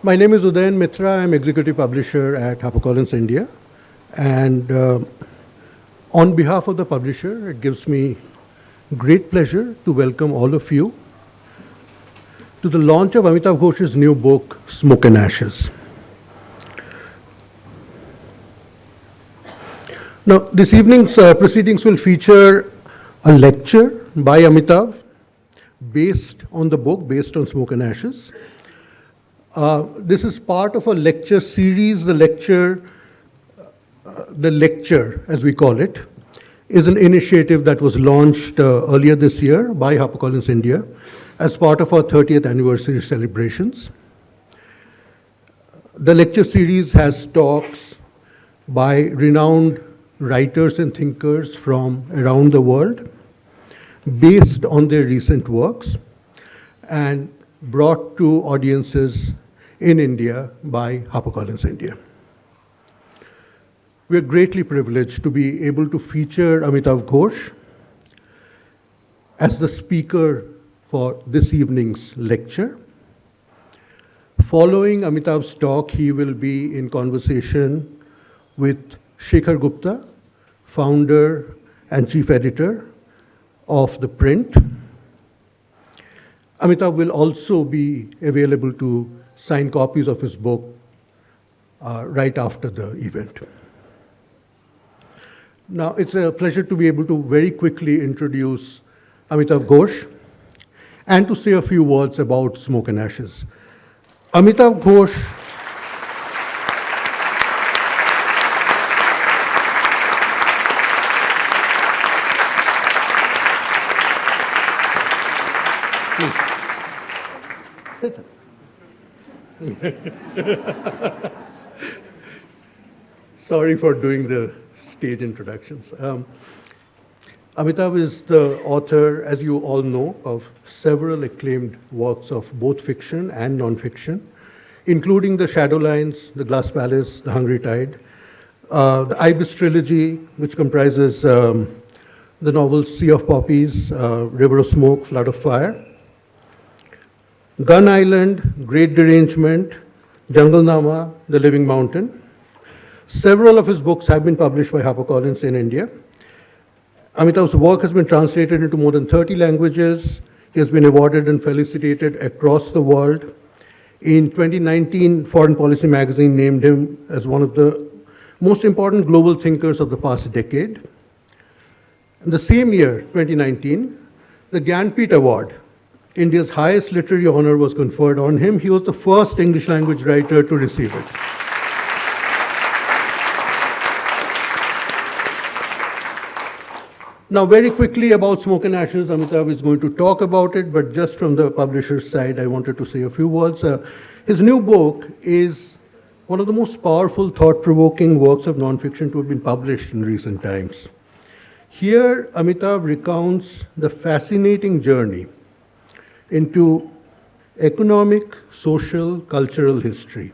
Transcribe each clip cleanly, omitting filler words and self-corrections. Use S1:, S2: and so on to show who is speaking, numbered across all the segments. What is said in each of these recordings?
S1: My name is Udayan Mitra. I'm executive publisher at HarperCollins India. And on behalf of the publisher, it gives me great pleasure to welcome all of you to the launch of Amitav Ghosh's new book, Smoke and Ashes. Now, this evening's proceedings will feature a lecture by Amitav based on the book, based on Smoke and Ashes. This is part of a lecture series. The lecture, as we call it, is an initiative that was launched earlier this year by HarperCollins India as part of our 30th anniversary celebrations. The lecture series has talks by renowned writers and thinkers from around the world based on their recent works and brought to audiences in India by HarperCollins India. We are greatly privileged to be able to feature Amitav Ghosh as the speaker for this evening's lecture. Following Amitav's talk, he will be in conversation with Shekhar Gupta, founder and chief editor of ThePrint. Amitav will also be available to sign copies of his book right after the event. Now, it's a pleasure to be able to very quickly introduce Amitav Ghosh and to say a few words about Smoke and Ashes. Amitav Ghosh please sit. Sorry for doing the stage introductions. Amitav is the author, as you all know, of several acclaimed works of both fiction and non-fiction, including The Shadowlines, The Glass Palace, The Hungry Tide, the Ibis trilogy, which comprises the novels Sea of Poppies, River of Smoke, Flood of Fire, Gun Island, Great Derangement, Jungle Nama, The Living Mountain. Several of his books have been published by HarperCollins in India. Amitav's work has been translated into more than 30 languages. He has been awarded and felicitated across the world. In 2019, Foreign Policy magazine named him as one of the most important global thinkers of the past decade. In the same year, 2019, the Gyanpith Award, India's highest literary honor, was conferred on him. He was the first English language writer to receive it. Now, very quickly about Smoke and Ashes, Amitav is going to talk about it, but just from the publisher's side, I wanted to say a few words. His new book is one of the most powerful, thought-provoking works of nonfiction to have been published in recent times. Here, Amitav recounts the fascinating journey into economic, social, cultural history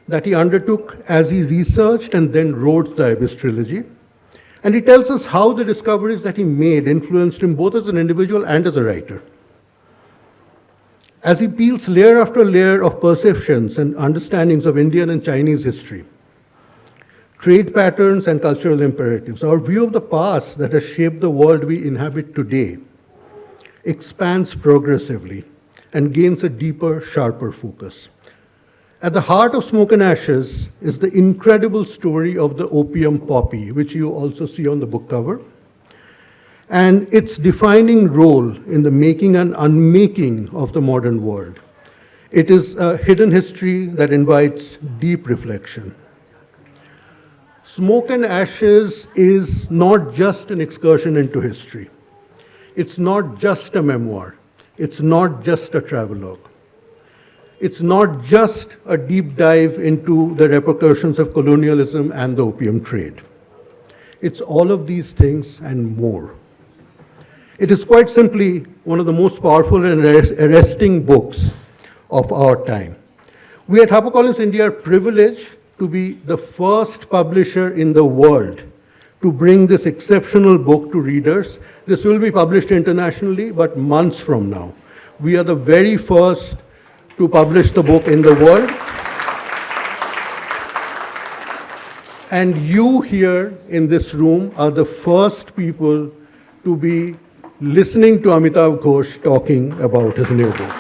S1: that he undertook as he researched and then wrote the Ibis trilogy. And he tells us how the discoveries that he made influenced him both as an individual and as a writer. As he peels layer after layer of perceptions and understandings of Indian and Chinese history, trade patterns and cultural imperatives, our view of the past that has shaped the world we inhabit today expands progressively and gains a deeper, sharper focus. At the heart of Smoke and Ashes is the incredible story of the opium poppy, which you also see on the book cover, and its defining role in the making and unmaking of the modern world. It is a hidden history that invites deep reflection. Smoke and Ashes is not just an excursion into history. It's not just a memoir. It's not just a travelogue. It's not just a deep dive into the repercussions of colonialism and the opium trade. It's all of these things and more. It is quite simply one of the most powerful and arresting books of our time. We at HarperCollins India are privileged to be the first publisher in the world to bring this exceptional book to readers. This will be published internationally, but months from now. We are the very first to publish the book in the world. And you here in this room are the first people to be listening to Amitav Ghosh talking about his new book.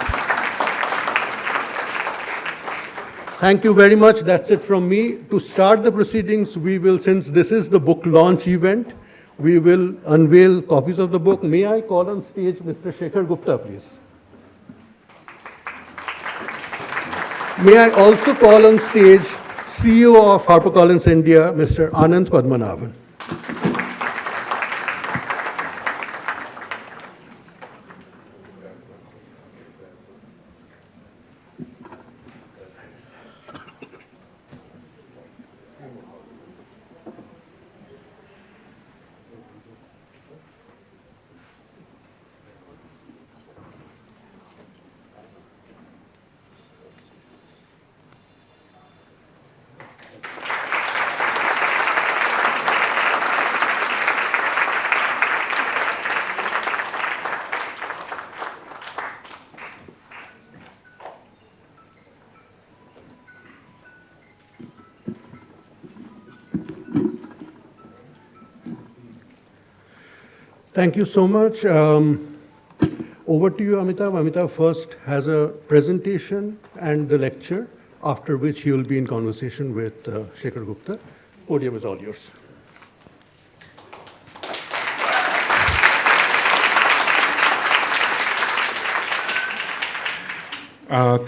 S1: Thank you very much. That's it from me. To start the proceedings, we will, since this is the book launch event, we will unveil copies of the book. May I call on stage Mr. Shekhar Gupta, please? May I also call on stage CEO of HarperCollins India, Mr. Anand Padmanabhan. Thank you so much. Over to you, Amitav. Amitav first has a presentation and the lecture, after which he will be in conversation with Shekhar Gupta. Podium is all yours.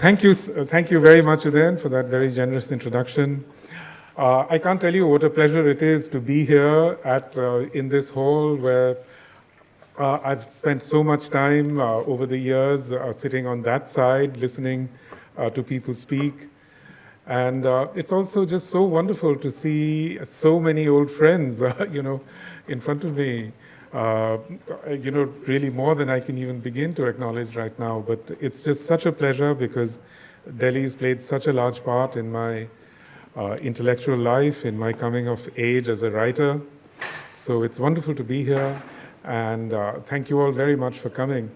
S2: Thank you very much, Udayan, for that very generous introduction. I can't tell you what a pleasure it is to be here in this hall where I've spent so much time over the years sitting on that side, listening to people speak. And it's also just so wonderful to see so many old friends, in front of me. Really more than I can even begin to acknowledge right now. But it's just such a pleasure because Delhi's played such a large part in my intellectual life, in my coming of age as a writer. So it's wonderful to be here. And thank you all very much for coming.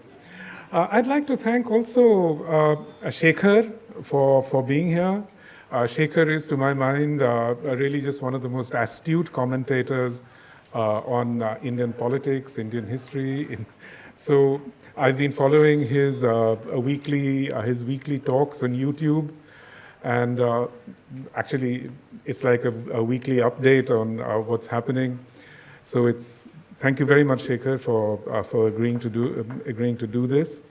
S2: I'd like to thank also Shekhar for being here. Shekhar is, to my mind, really just one of the most astute commentators on Indian politics, Indian history. So I've been following his weekly talks on YouTube. And actually, it's like a weekly update on what's happening. So thank you very much, Shekhar, for agreeing to do this.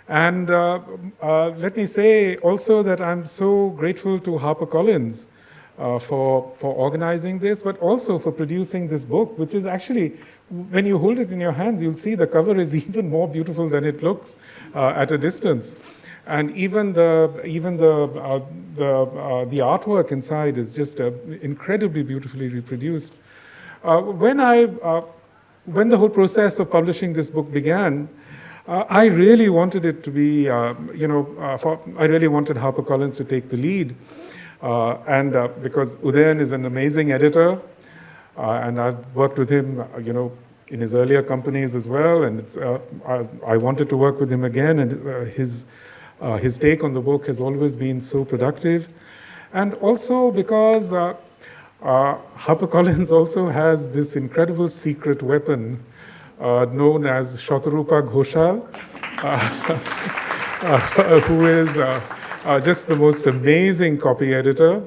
S2: And let me say also that I'm so grateful to HarperCollins for organizing this, but also for producing this book, which is actually, when you hold it in your hands, you'll see the cover is even more beautiful than it looks at a distance. And even the artwork inside is just incredibly beautifully reproduced. When the whole process of publishing this book began, I really wanted it to be, I really wanted HarperCollins to take the lead. Because Udayan is an amazing editor, and I've worked with him, in his earlier companies as well, and I wanted to work with him again, and his take on the book has always been so productive. And also because HarperCollins also has this incredible secret weapon known as Shatarupa Ghoshal, who is just the most amazing copy editor.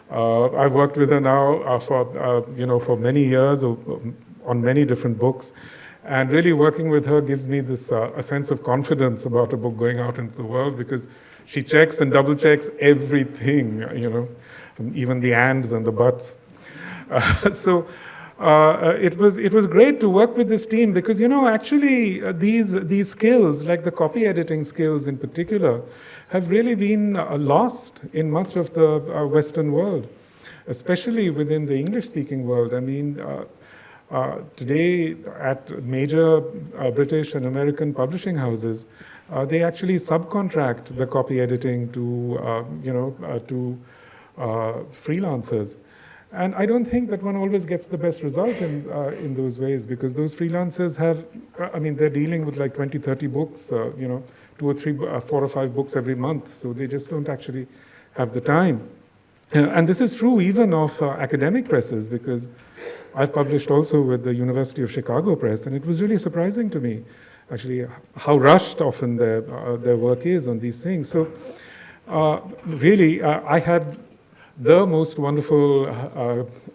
S2: I've worked with her now for many years on many different books, and really working with her gives me this a sense of confidence about a book going out into the world, because she checks and double checks everything, even the ands and the buts. So it was great to work with this team, because actually these skills, like the copy editing skills in particular, have really been lost in much of the Western world, especially within the English-speaking world. I mean, today at major British and American publishing houses, they actually subcontract the copy editing to freelancers. And I don't think that one always gets the best result in those ways, because those freelancers have, they're dealing with like 20, 30 books, 2 or 3, 4 or 5 books every month, so they just don't actually have the time. And this is true even of academic presses, because I've published also with the University of Chicago Press, and it was really surprising to me, actually, how rushed often their work is on these things. So really, I had the most wonderful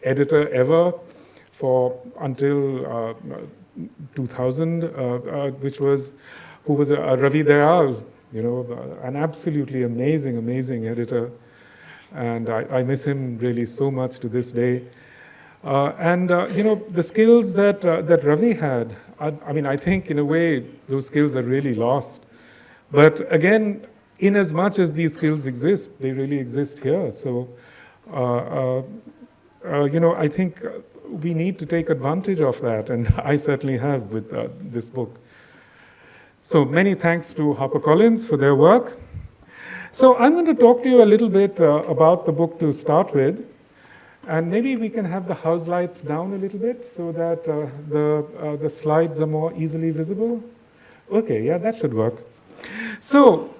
S2: editor ever until 2000, who was Ravi Dayal, an absolutely amazing editor. And I miss him really so much to this day. The skills that Ravi had, I think in a way those skills are really lost. But again, in as much as these skills exist, they really exist here. So, I think we need to take advantage of that, and I certainly have with this book. So many thanks to HarperCollins for their work. So I'm going to talk to you a little bit about the book to start with, and maybe we can have the house lights down a little bit so that the slides are more easily visible. Okay, yeah, that should work. So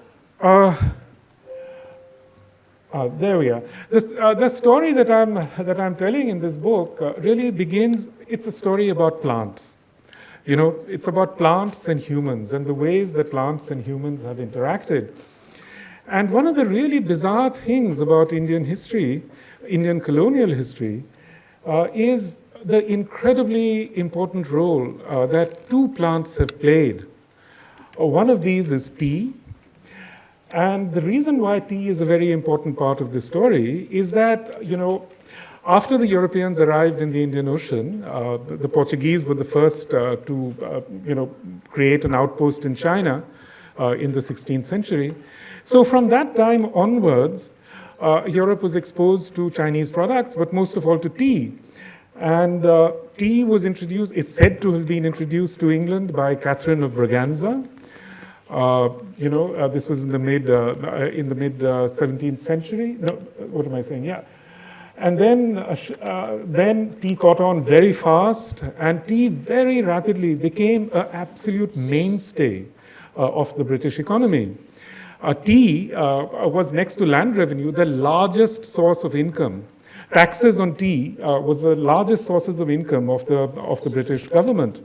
S2: there we are. The story that I'm telling in this book really begins. It's a story about plants. It's about plants and humans and the ways that plants and humans have interacted. And one of the really bizarre things about Indian history, Indian colonial history, is the incredibly important role that two plants have played. One of these is tea. And the reason why tea is a very important part of this story is that, after the Europeans arrived in the Indian Ocean, the Portuguese were the first to create an outpost in China in the 16th century. So from that time onwards, Europe was exposed to Chinese products, but most of all to tea. And tea is said to have been introduced to England by Catherine of Braganza. This was in the mid 17th century. No, what am I saying? Yeah. And then tea caught on very fast, and tea very rapidly became an absolute mainstay of the British economy. Tea was, next to land revenue, the largest source of income. Taxes on tea was the largest sources of income of the British government.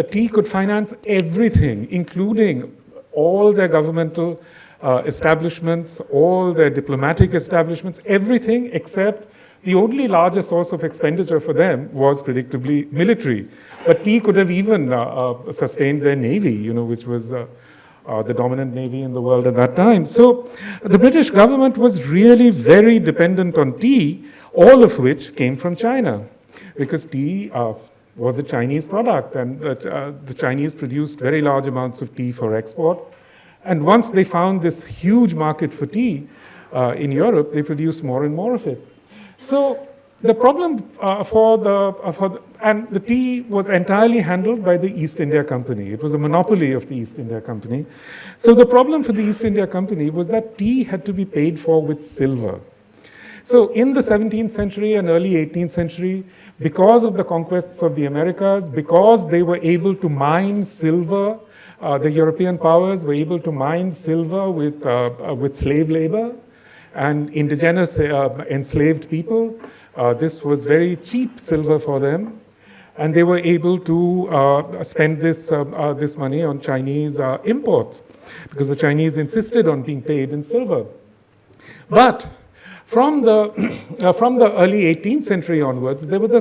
S2: Tea could finance everything, including all their governmental establishments, all their diplomatic establishments, everything except the only larger source of expenditure for them was predictably military. But tea could have even sustained their navy, which was the dominant navy in the world at that time. So the British government was really very dependent on tea, all of which came from China, because tea was a Chinese product, and the Chinese produced very large amounts of tea for export. And once they found this huge market for tea in Europe, they produced more and more of it. So the problem and the tea was entirely handled by the East India Company. It was a monopoly of the East India Company. So the problem for the East India Company was that tea had to be paid for with silver. So in the 17th century and early 18th century, because of the conquests of the Americas, because they were able to mine silver, the European powers were able to mine silver with slave labor and indigenous enslaved people. This was very cheap silver for them, and they were able to spend this money on Chinese imports, because the Chinese insisted on being paid in silver. But from the early 18th century onwards, there was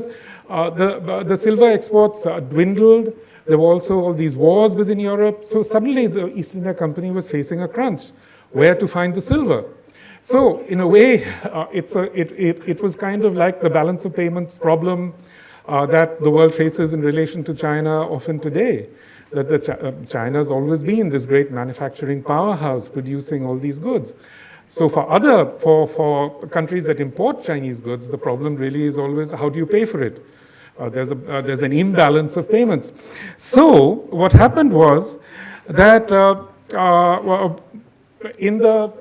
S2: the silver exports dwindled. There were also all these wars within Europe. So suddenly the East India Company was facing a crunch, where to find the silver. So in a way, it was kind of like the balance of payments problem that the world faces in relation to China often today. That China's always been this great manufacturing powerhouse producing all these goods. So for countries that import Chinese goods, the problem really is always how do you pay for it? There's an imbalance of payments. So what happened was that in the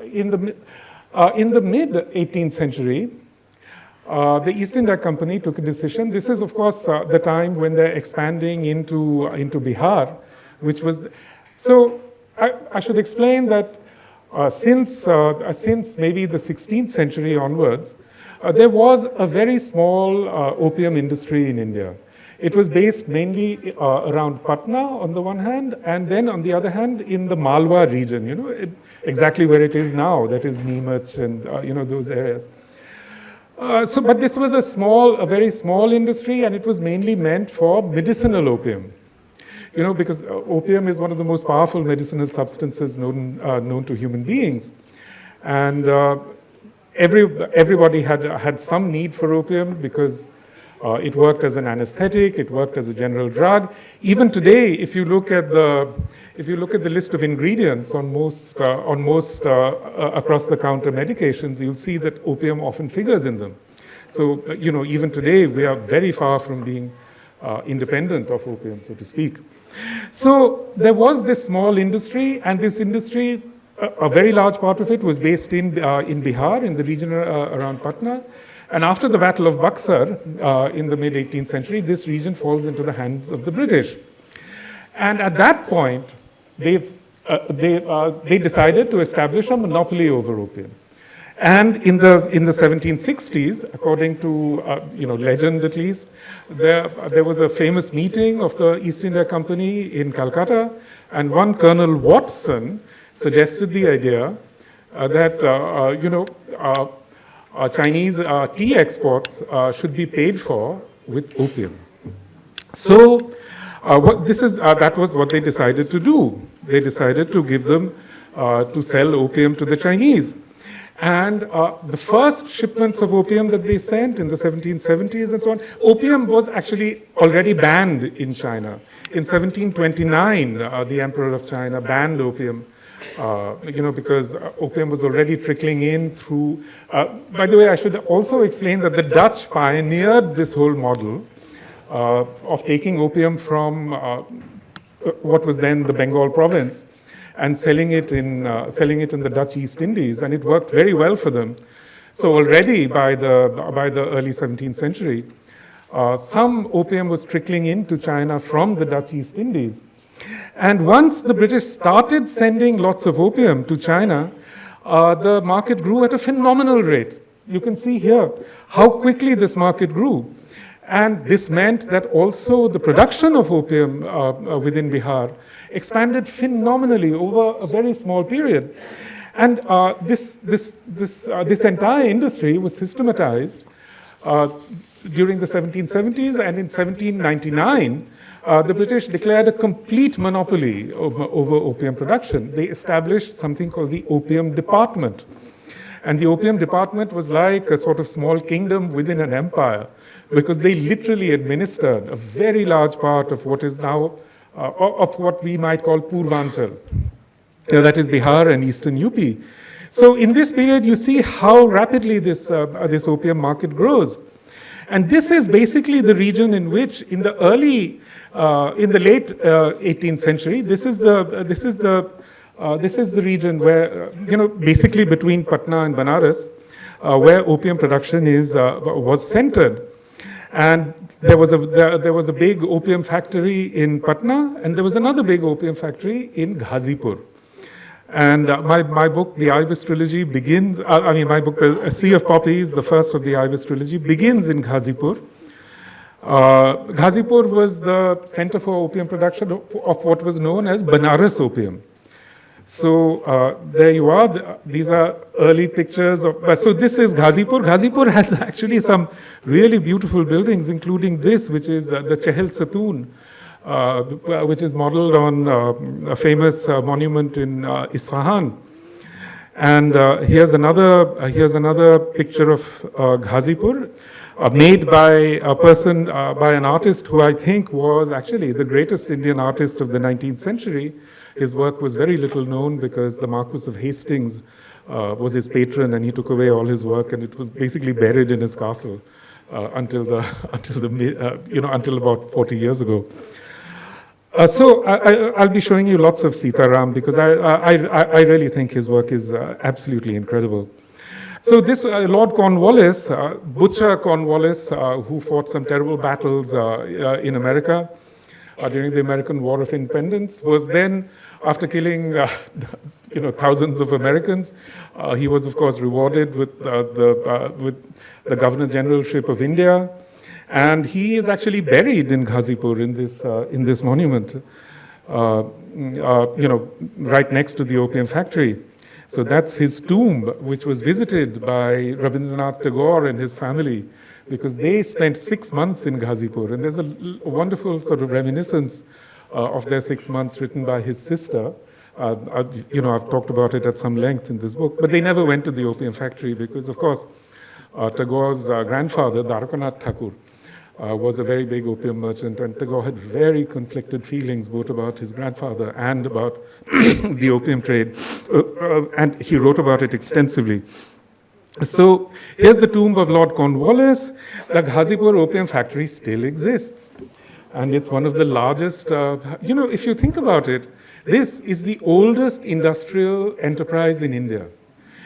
S2: mid 18th century, the East India Company took a decision. This is, of course, the time when they're expanding into Bihar, which was so. I should explain that since maybe the 16th century onwards, there was a very small opium industry in India. It was based mainly around Patna on the one hand, and then on the other hand in the Malwa region, exactly where it is now, that is Neemuch and those areas. But this was a very small industry, and it was mainly meant for medicinal opium. Because opium is one of the most powerful medicinal substances known to human beings. And everybody had some need for opium because it worked as an anesthetic, it worked as a general drug. Even today, if you look at the list of ingredients on most across-the-counter medications, you'll see that opium often figures in them. So, even today, we are very far from being independent of opium, so to speak. So there was this small industry, and this industry, a very large part of it was based in Bihar, in the region around Patna. And after the Battle of Buxar in the mid-18th century, this region falls into the hands of the British. And at that point, they decided to establish a monopoly over opium. And in the 1760s, according to legend at least, there was a famous meeting of the East India Company in Calcutta, and one Colonel Watson suggested the idea that Chinese tea exports should be paid for with opium. So that was what they decided to do. They decided to give them to sell opium to the Chinese. And the first shipments of opium that they sent in the 1770s and so on, opium was actually already banned in China. In 1729, the Emperor of China banned opium, because opium was already trickling in through. By the way, I should also explain that the Dutch pioneered this whole model of taking opium from what was then the Bengal province and selling it in the Dutch East Indies, and it worked very well for them. So already by the early 17th century, some opium was trickling into China from the Dutch East Indies. And once the British started sending lots of opium to China, the market grew at a phenomenal rate. You can see here how quickly this market grew. And this meant that also the production of opium within Bihar expanded phenomenally over a very small period. And this entire industry was systematized during the 1770s, and in 1799, the British declared a complete monopoly over opium production. They established something called the Opium Department. And the Opium Department was like a sort of small kingdom within an empire, because they literally administered a very large part of what is now, of what we might call Purvanchal. That is Bihar and eastern UP. So in this period, you see how rapidly this opium market grows. And this is basically the region in which, in the late 18th century, this is the region where, basically between Patna and Banaras, where opium production was centered. And there was a big opium factory in Patna, and there was another big opium factory in Ghazipur. And my book, the Ibis trilogy, begins. My book, The Sea of Poppies, the first of the Ibis trilogy, begins in Ghazipur. Ghazipur was the center for opium production of what was known as Banaras opium. So there you are. These are early pictures of. So this is Ghazipur. Ghazipur has actually some really beautiful buildings, including this, which is the Chehel Satoon, which is modeled on a famous monument in Isfahan. And here's another picture of Ghazipur, made by a person, by an artist who I think was actually the greatest Indian artist of the 19th century. His work was very little known because the Marquis of Hastings was his patron, and he took away all his work, and it was basically buried in his castle until about 40 years ago. So I'll be showing you lots of Sitaram because I really think his work is absolutely incredible. So this Lord Cornwallis, Butcher Cornwallis, who fought some terrible battles in America during the American War of Independence, was then after killing thousands of Americans, he was, of course, rewarded with the Governor Generalship of India. And he is actually buried in Ghazipur in this monument, right next to the opium factory. So that's his tomb, which was visited by Rabindranath Tagore and his family, because they spent 6 months in Ghazipur. And there's a wonderful sort of reminiscence of their 6 months written by his sister. I've talked about it at some length in this book, but they never went to the opium factory because, of course, Tagore's grandfather, Dwarkanath Thakur, was a very big opium merchant, and Tagore had very conflicted feelings both about his grandfather and about the opium trade, and he wrote about it extensively. So here's the tomb of Lord Cornwallis. The Ghazipur opium factory still exists, and it's one of the largest, if you think about it, this is the oldest industrial enterprise in India.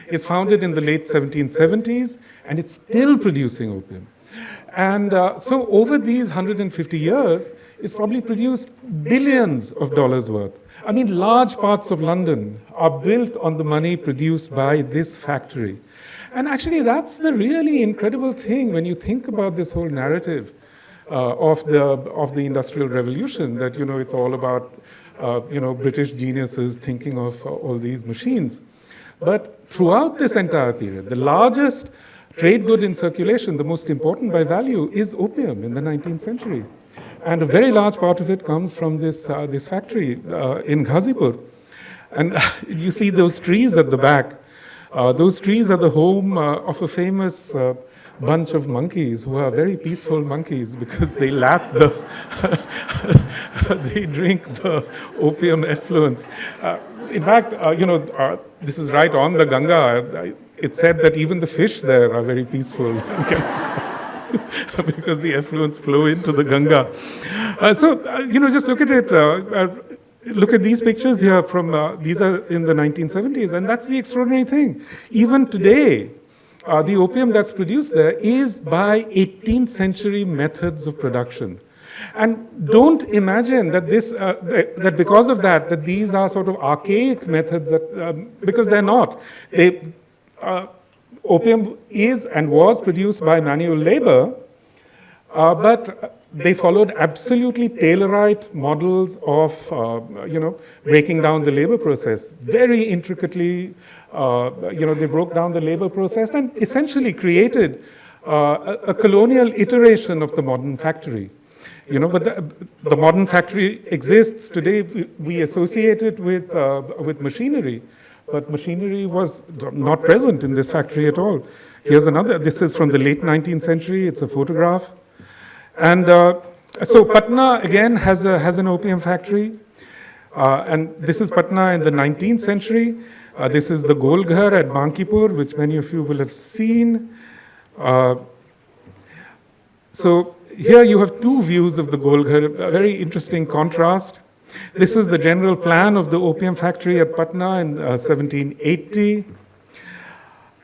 S2: It's founded in the late 1770s, and it's still producing opium. And so over these 150 years, it's probably produced billions of dollars worth. I mean, large parts of London are built on the money produced by this factory. And actually, that's the really incredible thing when you think about this whole narrative of the Industrial Revolution, that, it's all about, British geniuses thinking of all these machines. But throughout this entire period, the largest trade good in circulation, the most important by value, is opium in the 19th century. And a very large part of it comes from this factory in Ghazipur. And you see those trees at the back. Those trees are the home of a famous bunch of monkeys who are very peaceful monkeys because they lap they drink the opium effluents. In fact, this is right on the Ganga. It's said that even the fish there are very peaceful because the effluents flow into the Ganga. Just look at it. Look at these pictures here these are in the 1970s, and that's the extraordinary thing. Even today, the opium that's produced there is by 18th century methods of production. And don't imagine that that because of that these are sort of archaic methods, because they're not. Opium is and was produced by manual labor, but they followed absolutely Taylorite models of, breaking down the labor process. Very intricately, they broke down the labor process and essentially created a colonial iteration of the modern factory. But the modern factory exists today. We associate it with machinery, but machinery was not present in this factory at all. Here's another. This is from the late 19th century. It's a photograph. And so Patna, again, has an opium factory. And this is Patna in the 19th century. This is the Golghar at Bankipur, which many of you will have seen. So here you have two views of the Golghar, a very interesting contrast. This is the general plan of the opium factory at Patna in 1780.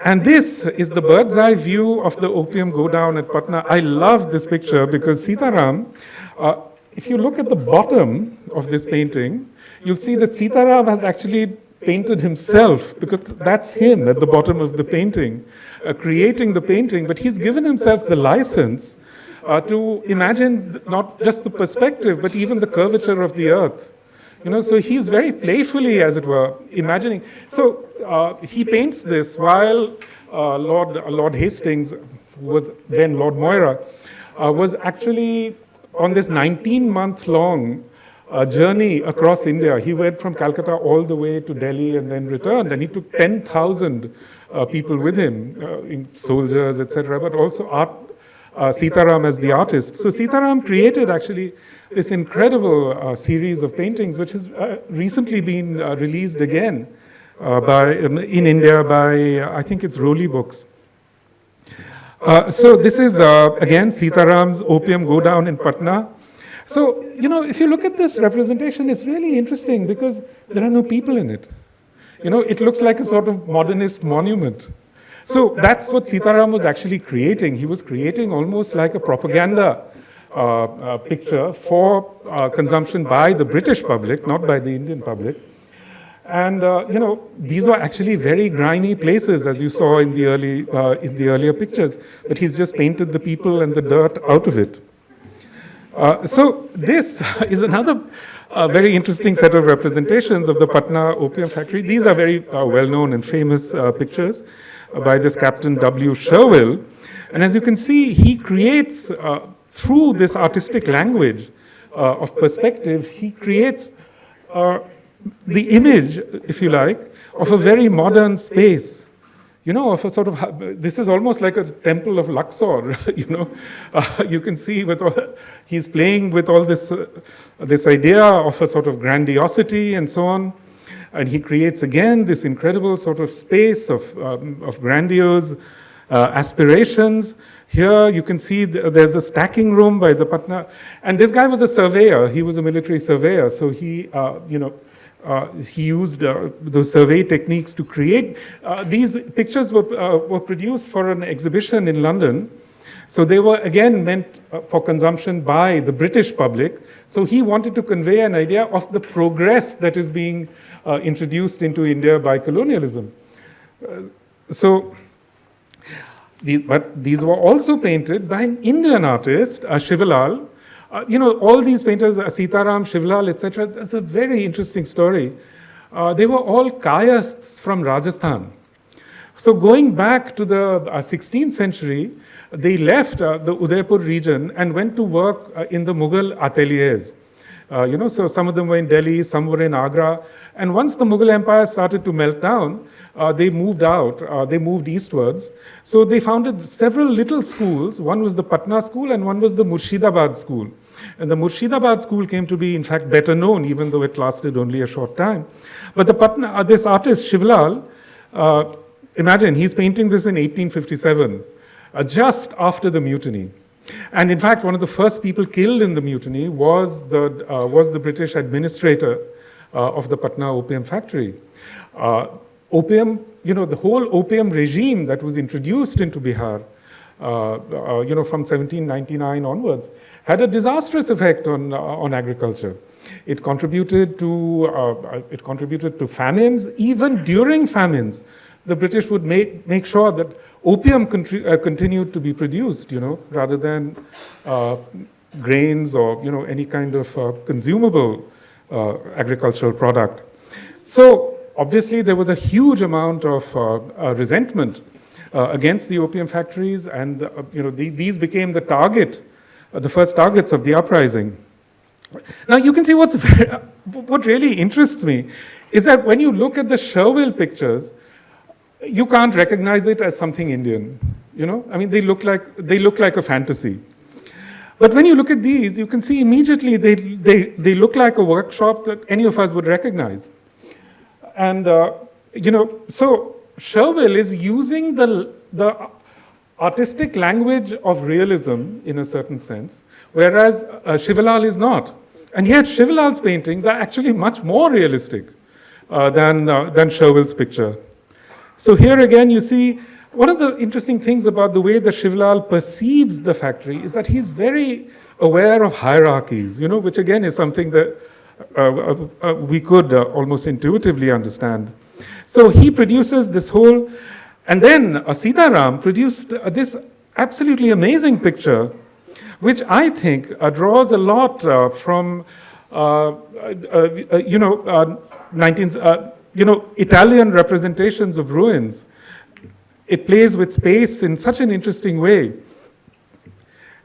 S2: And this is the bird's eye view of the opium go down at Patna. I love this picture because Sitaram, if you look at the bottom of this painting, you'll see that Sitaram has actually painted himself, because that's him at the bottom of the painting, creating the painting, but he's given himself the license to imagine not just the perspective, but even the curvature of the earth. So he's very playfully, as it were, imagining. So he paints this while Lord Hastings, who was then Lord Moira, was actually on this 19-month-long journey across India. He went from Calcutta all the way to Delhi and then returned, and he took 10,000 people with him, soldiers, etc., but also Sitaram as the artist. So Sitaram created actually this incredible series of paintings, which has recently been released again in India by, I think it's Rowley Books. So this is, again, Sitaram's Opium Go Down in Patna. So, if you look at this representation, it's really interesting because there are no people in it. It looks like a sort of modernist monument. So that's what Sitaram was actually creating. He was creating almost like a propaganda picture for consumption by the British public, not by the Indian public. And these were actually very grimy places, as you saw in the earlier pictures. But he's just painted the people and the dirt out of it. So this is another very interesting set of representations of the Patna opium factory. These are very well-known and famous pictures by this Captain W. Sherwill. And as you can see, he creates, through this artistic language of perspective, he creates the image, if you like, of a very modern space. Of a sort of, this is almost like a temple of Luxor, you can see he's playing with all this, this idea of a sort of grandiosity and so on. And he creates again this incredible sort of space of grandiose aspirations. Here you can see there's a stacking room by the Patna. And this guy was a surveyor. He was a military surveyor. So he, he used those survey techniques to create. These pictures were produced for an exhibition in London. So they were, again, meant for consumption by the British public. So he wanted to convey an idea of the progress that is being introduced into India by colonialism. But these were also painted by an Indian artist, Shivalal. All these painters, Sitaram, Shivalal, etc., that's a very interesting story. They were all kayasts from Rajasthan. So going back to the 16th century, they left the Udaipur region and went to work in the Mughal ateliers. So some of them were in Delhi, some were in Agra. And once the Mughal Empire started to melt down, they moved out, they moved eastwards. So they founded several little schools. One was the Patna school and one was the Murshidabad school. And the Murshidabad school came to be, in fact, better known, even though it lasted only a short time. But the Patna, this artist, Shivalal, imagine, he's painting this in 1857, just after the mutiny. And in fact, one of the first people killed in the mutiny was the British administrator of the Patna opium factory. Opium, the whole opium regime that was introduced into Bihar, from 1799 onwards, had a disastrous effect on agriculture. It contributed to famines. Even during famines, the British would make sure that opium continued to be produced, rather than grains or any kind of consumable agricultural product. So obviously there was a huge amount of resentment against the opium factories, and these became the first targets of the uprising. Now you can see what really interests me is that when you look at the Sherwill pictures, you can't recognize it as something Indian. I mean, they look like a fantasy. But when you look at these, you can see immediately they look like a workshop that any of us would recognize. And so Sherwill is using the artistic language of realism in a certain sense, whereas Shivalal is not. And yet Shivalal's paintings are actually much more realistic than Sherwill's picture. So here again, you see, one of the interesting things about the way that Shivalal perceives the factory is that he's very aware of hierarchies, which again is something that we could almost intuitively understand. So he produces this whole, and then Sitaram produced this absolutely amazing picture, which I think draws a lot from, Italian representations of ruins. It plays with space in such an interesting way.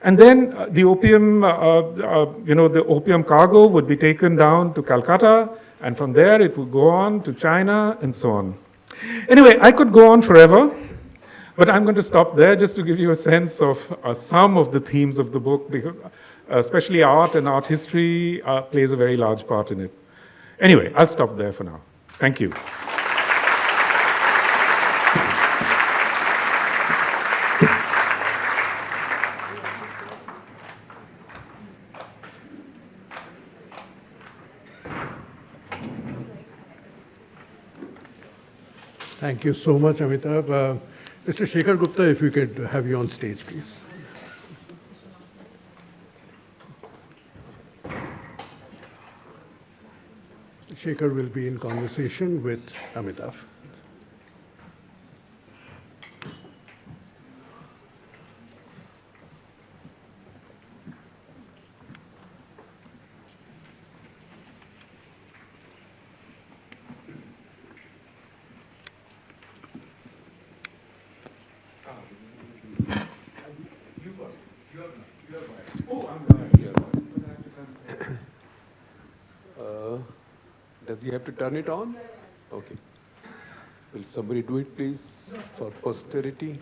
S2: And then the opium, the opium cargo would be taken down to Calcutta, and from there it would go on to China, and so on. Anyway, I could go on forever, but I'm going to stop there just to give you a sense of some of the themes of the book, because especially art and art history plays a very large part in it. Anyway, I'll stop there for now. Thank you.
S1: Thank you so much, Amitav. Mr. Shekhar Gupta, if we could have you on stage, please. Shekhar will be in conversation with Amitav.
S3: Does he have to turn it on? Okay. Will somebody do it, please, for posterity?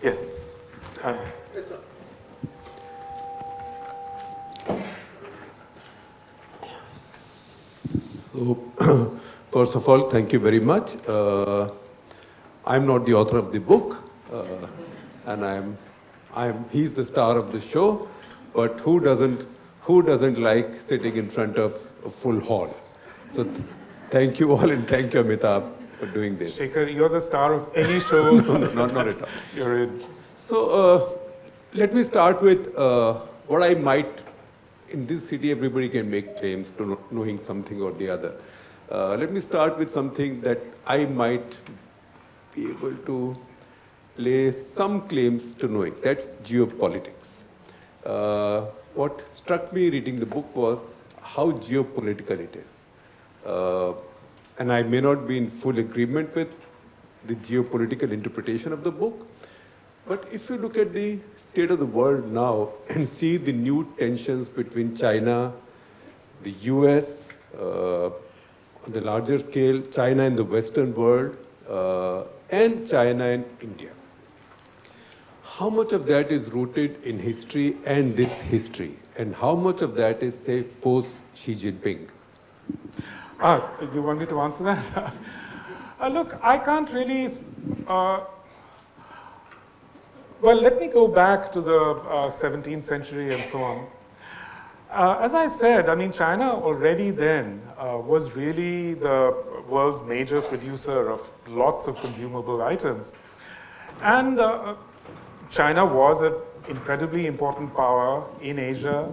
S2: Yes.
S3: So, first of all, thank you very much. I'm not the author of the book, and he's the star of the show. But who doesn't like sitting in front of a full hall? So, thank you all, and thank you, Amitav, for doing this.
S2: Shekhar, you're the star of any show.
S3: No, not at all.
S2: You're in.
S3: So, let me start with what I might. In this city, everybody can make claims to knowing something or the other. Let me start with something that I might be able to lay some claims to knowing. That's geopolitics. What struck me reading the book was how geopolitical it is. And I may not be in full agreement with the geopolitical interpretation of the book, but if you look at the state of the world now and see the new tensions between China, the US, on the larger scale, China in the Western world, and China and India. How much of that is rooted in history and this history? And how much of that is, say, post-Xi Jinping?
S2: You want me to answer that? Look, I can't really... well, let me go back to the 17th century and so on. As I said, I mean, China already then was really the world's major producer of lots of consumable items. And China was an incredibly important power in Asia,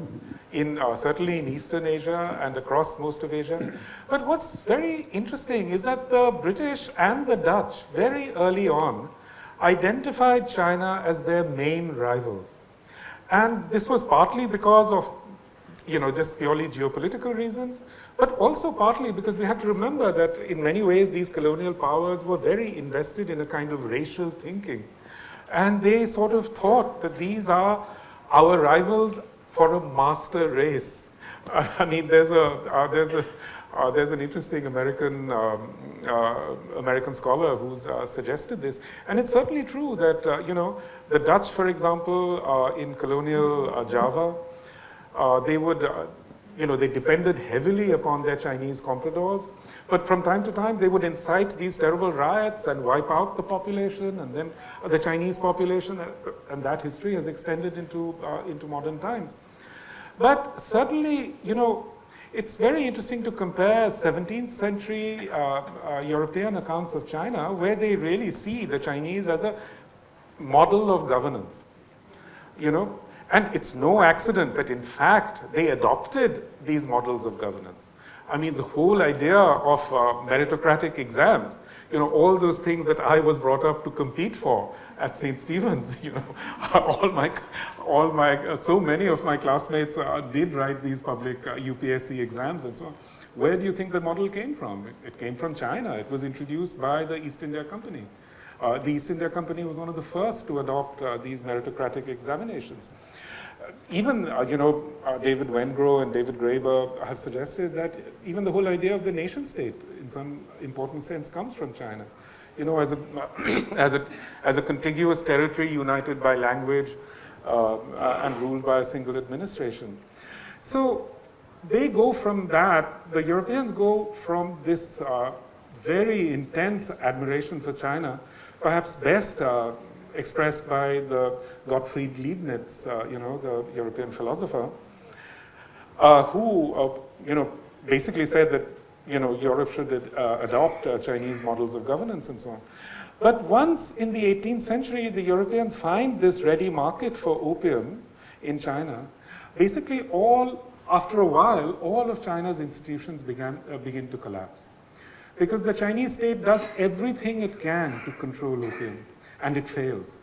S2: certainly in Eastern Asia and across most of Asia. But what's very interesting is that the British and the Dutch, very early on, identified China as their main rivals. And this was partly because of, just purely geopolitical reasons, but also partly because we have to remember that in many ways these colonial powers were very invested in a kind of racial thinking. And they sort of thought that these are our rivals for a master race. I mean, there's an interesting American scholar who's suggested this, and it's certainly true that the Dutch, for example, in colonial Java, they would they depended heavily upon their Chinese compradors, but from time to time they would incite these terrible riots and wipe out the population, and then the Chinese population, and that history has extended into modern times. But certainly, it's very interesting to compare 17th century European accounts of China, where they really see the Chinese as a model of governance, And it's no accident that, in fact, they adopted these models of governance. I mean, the whole idea of meritocratic exams, all those things that I was brought up to compete for at St. Stephen's, so many of my classmates did write these public UPSC exams and so on. Where do you think the model came from? It came from China. It was introduced by the East India Company. The East India Company was one of the first to adopt these meritocratic examinations. Even, David Wengrow and David Graeber have suggested that even the whole idea of the nation state, in some important sense, comes from China. As a contiguous territory united by language and ruled by a single administration. So they go from that, the Europeans go from this very intense admiration for China, perhaps best expressed by the Gottfried Leibniz, the European philosopher, who, basically said that, Europe should adopt Chinese models of governance and so on. But once in the 18th century, the Europeans find this ready market for opium in China, basically all after a while, all of China's institutions begin to collapse. Because the Chinese state does everything it can to control opium, and it fails.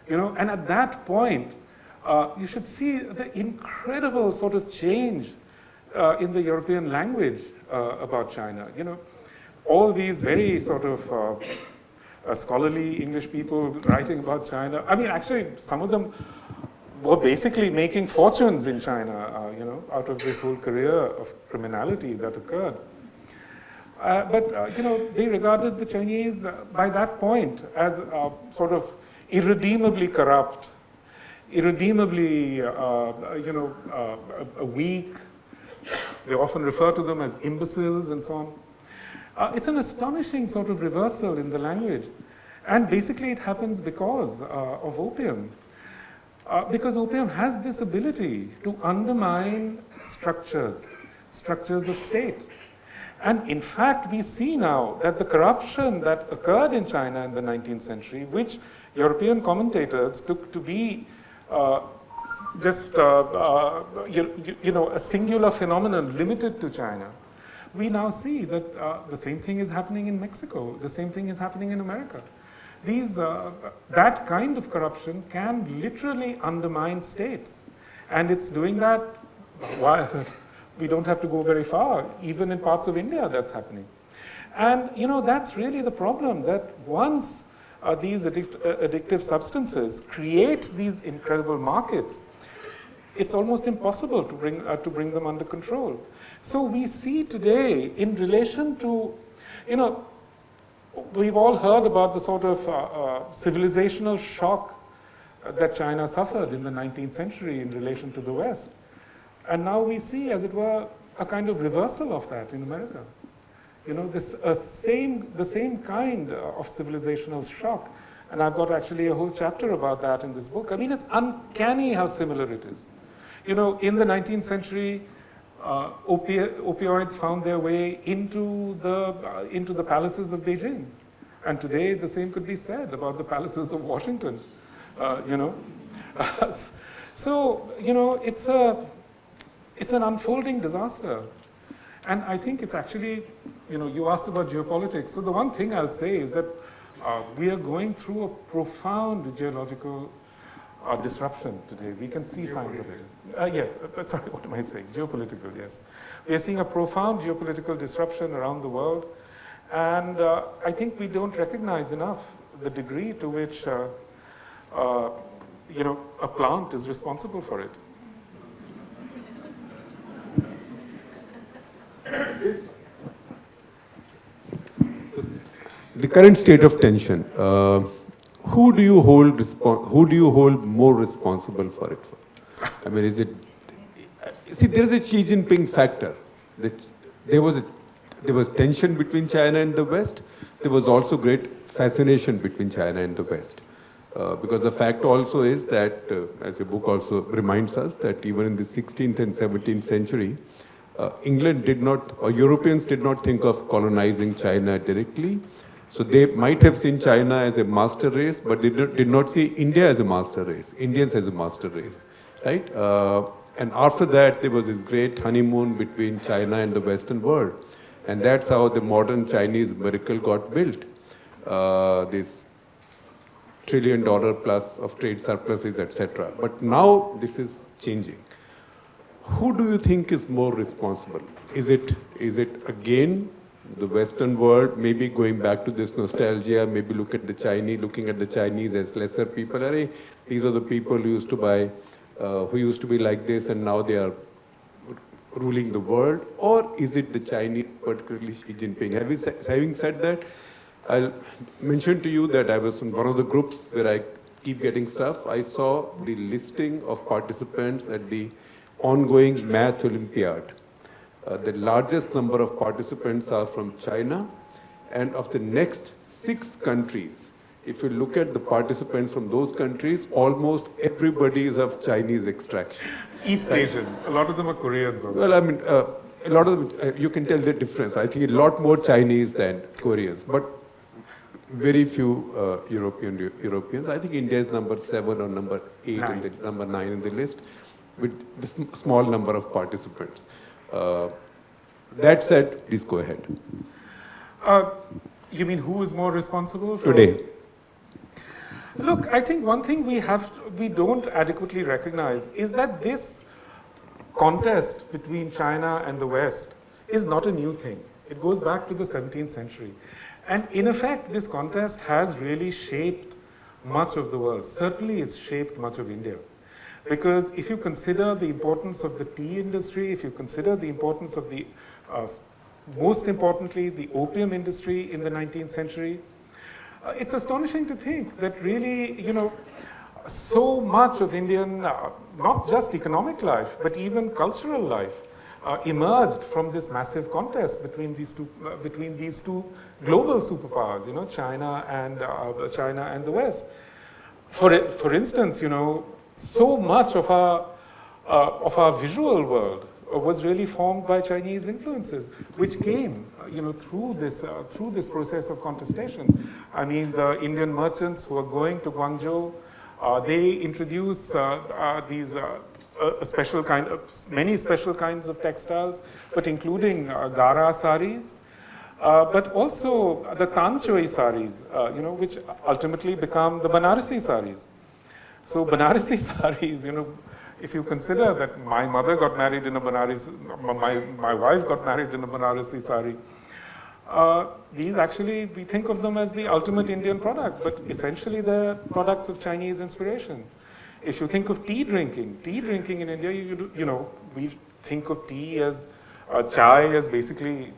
S2: And at that point, you should see the incredible sort of change in the European language about China. All these very sort of scholarly English people writing about China. I mean, actually, some of them were basically making fortunes in China, out of this whole career of criminality that occurred. But they regarded the Chinese by that point as sort of irredeemably corrupt, irredeemably, weak. They often refer to them as imbeciles and so on. It's an astonishing sort of reversal in the language. And basically it happens because of opium. Because opium has this ability to undermine structures of state. And in fact, we see now that the corruption that occurred in China in the 19th century, which European commentators took to be just a singular phenomenon limited to China, we now see that the same thing is happening in Mexico, the same thing is happening in America. That kind of corruption can literally undermine states. And it's doing that while we don't have to go very far. Even in parts of India, that's happening. And, that's really the problem, that once these addictive substances create these incredible markets, it's almost impossible to bring them under control. So we see today, in relation to, we've all heard about the sort of civilizational shock that China suffered in the 19th century in relation to the West. And now we see, as it were, a kind of reversal of that in America. The same kind of civilizational shock. And I've got actually a whole chapter about that in this book. I mean, it's uncanny how similar it is. In the 19th century, opioids found their way into the palaces of Beijing. And today, the same could be said about the palaces of Washington. So, it's an unfolding disaster. And I think it's actually, you asked about geopolitics. So the one thing I'll say is that we are going through a profound geological disruption today. We can see signs of it. Yes, sorry, what am I saying? Geopolitical, yes. We are seeing a profound geopolitical disruption around the world. And I think we don't recognize enough the degree to which, a plant is responsible for it.
S3: The current state of tension, who do you hold more responsible for it? I mean, is it? See, there is a Xi Jinping factor. There was tension between China and the West. There was also great fascination between China and the West, because the fact also is that, as your book also reminds us, that even in the 16th and 17th century, England did not, or Europeans did not think of colonizing China directly. So they might have seen China as a master race, but they did not see India as a master race, Indians as a master race, right? And after that, there was this great honeymoon between China and the Western world. And that's how the modern Chinese miracle got built. This $1 trillion plus of trade surpluses, etc. But now this is changing. Who do you think is more responsible? Is it again the Western world, maybe going back to this nostalgia, maybe looking at the Chinese as lesser people? These are the people who used to be like this, and now they are ruling the world? Or is it the Chinese, particularly Xi Jinping? Having said that, I'll mention to you that I was in one of the groups where I keep getting stuff. I saw the listing of participants at the ongoing Math Olympiad. The largest number of participants are from China, and of the next 6 countries, if you look at the participants from those countries, almost everybody is of Chinese extraction.
S2: East Asian. A lot of them are Koreans also.
S3: Well, I mean, a lot of them, you can tell the difference. I think a lot more Chinese than Koreans, but very few Europeans. I think India is number 7 or number 8, number 9 in the list. with small number of participants. That said, please go ahead.
S2: You mean who is more responsible for
S3: Today.
S2: Look, I think one thing we don't adequately recognize is that this contest between China and the West is not a new thing. It goes back to the 17th century. And in effect, this contest has really shaped much of the world. Certainly it's shaped much of India. Because if you consider the importance of the tea industry, if you consider the importance of the, most importantly, the opium industry in the 19th century, it's astonishing to think that really, so much of Indian, not just economic life, but even cultural life, emerged from this massive contest between these two global superpowers, China and the West. For instance, so much of our visual world was really formed by Chinese influences, which came, through this process of contestation. I mean, the Indian merchants who were going to Guangzhou, they introduced many special kinds of textiles, but including Gara saris, but also the Tanchoi saris, which ultimately become the Banarasi saris. So Banarasi saris, if you consider that my mother got married in a Banarasi, my wife got married in a Banarasi sari, these actually, we think of them as the ultimate Indian product, but essentially they're products of Chinese inspiration. If you think of tea drinking in India, we think of tea as chai as basically,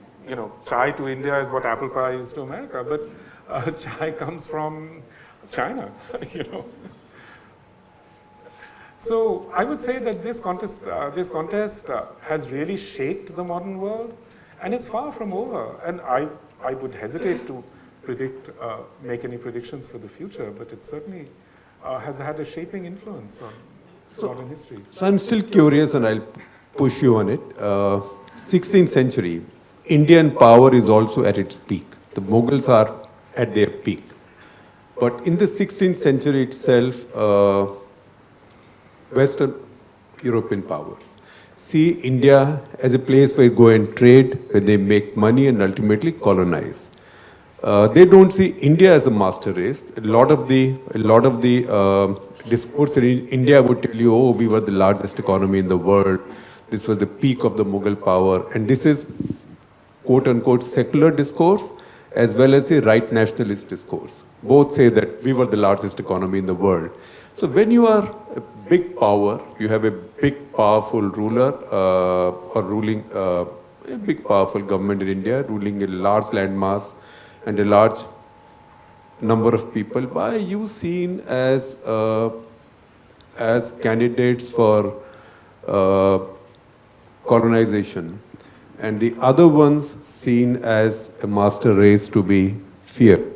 S2: chai to India is what apple pie is to America, but chai comes from China, So I would say that this contest has really shaped the modern world, and is far from over. And I would hesitate to make any predictions for the future, but it certainly has had a shaping influence on modern history.
S3: So I'm still curious, and I'll push you on it. 16th century, Indian power is also at its peak. The Mughals are at their peak. But in the 16th century itself, Western European powers see India as a place where they go and trade, where they make money and ultimately colonize. They don't see India as a master race. A lot of the discourse in India would tell you, oh, we were the largest economy in the world. This was the peak of the Mughal power. And this is quote unquote secular discourse as well as the right nationalist discourse. Both say that we were the largest economy in the world. So when you are a big power, you have a big powerful ruler or ruling a big powerful government in India, ruling a large landmass and a large number of people, why are you seen as candidates for colonization and the other ones seen as a master race to be feared?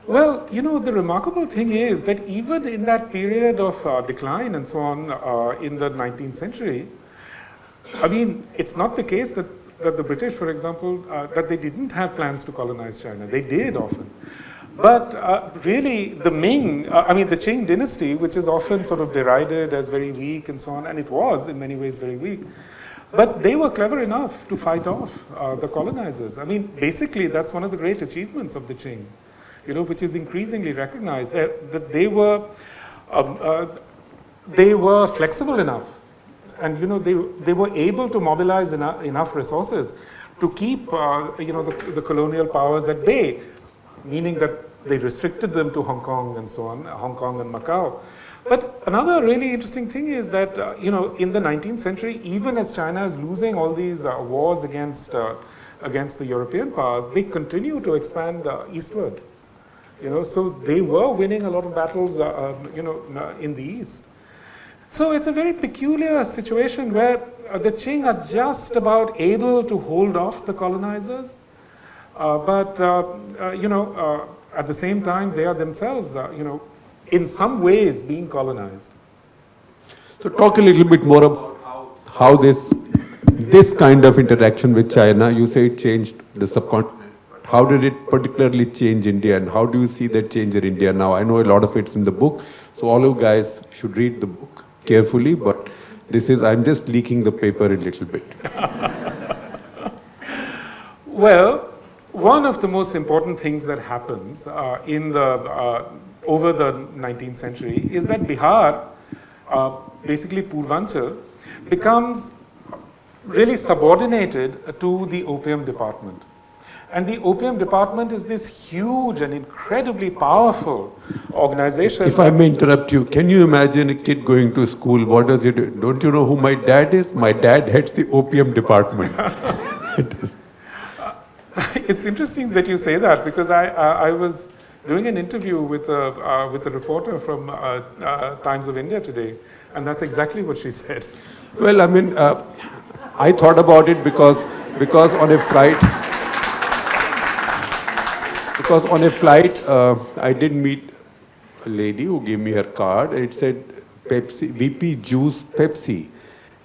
S2: Well, the remarkable thing is that even in that period of decline and so on in the 19th century, I mean, it's not the case that the British, for example, that they didn't have plans to colonize China. They did often. But really, the Ming, the Qing dynasty, which is often sort of derided as very weak and so on, and it was in many ways very weak, but they were clever enough to fight off the colonizers. I mean, basically, that's one of the great achievements of the Qing, which is increasingly recognized, that they were flexible enough, and they were able to mobilize enough resources to keep the colonial powers at bay, meaning that they restricted them to Hong Kong and so on, Hong Kong and Macau. But another really interesting thing is that in the 19th century, even as China is losing all these wars against the European powers, they continue to expand eastwards. So they were winning a lot of battles, in the east. So it's a very peculiar situation where the Qing are just about able to hold off the colonizers, but at the same time they are themselves, in some ways being colonized.
S3: So talk a little bit more about how this kind of interaction with China, you say it changed the subcontinent. How did it particularly change India, and how do you see that change in India now? I know a lot of it's in the book, so all you guys should read the book carefully, but I'm just leaking the paper a little bit.
S2: Well, one of the most important things that happens over the 19th century is that Bihar, basically Purvanchal, becomes really subordinated to the opium department. And the opium department is this huge and incredibly powerful organization.
S3: If I may interrupt you, can you imagine a kid going to school? What does he do? Don't you know who my dad is? My dad heads the opium department.
S2: It's interesting that you say that, because I was doing an interview with a reporter from Times of India today, and that's exactly what she said.
S3: Well, I mean, I thought about it because on a flight, I did meet a lady who gave me her card, and it said Pepsi, VP Juice Pepsi.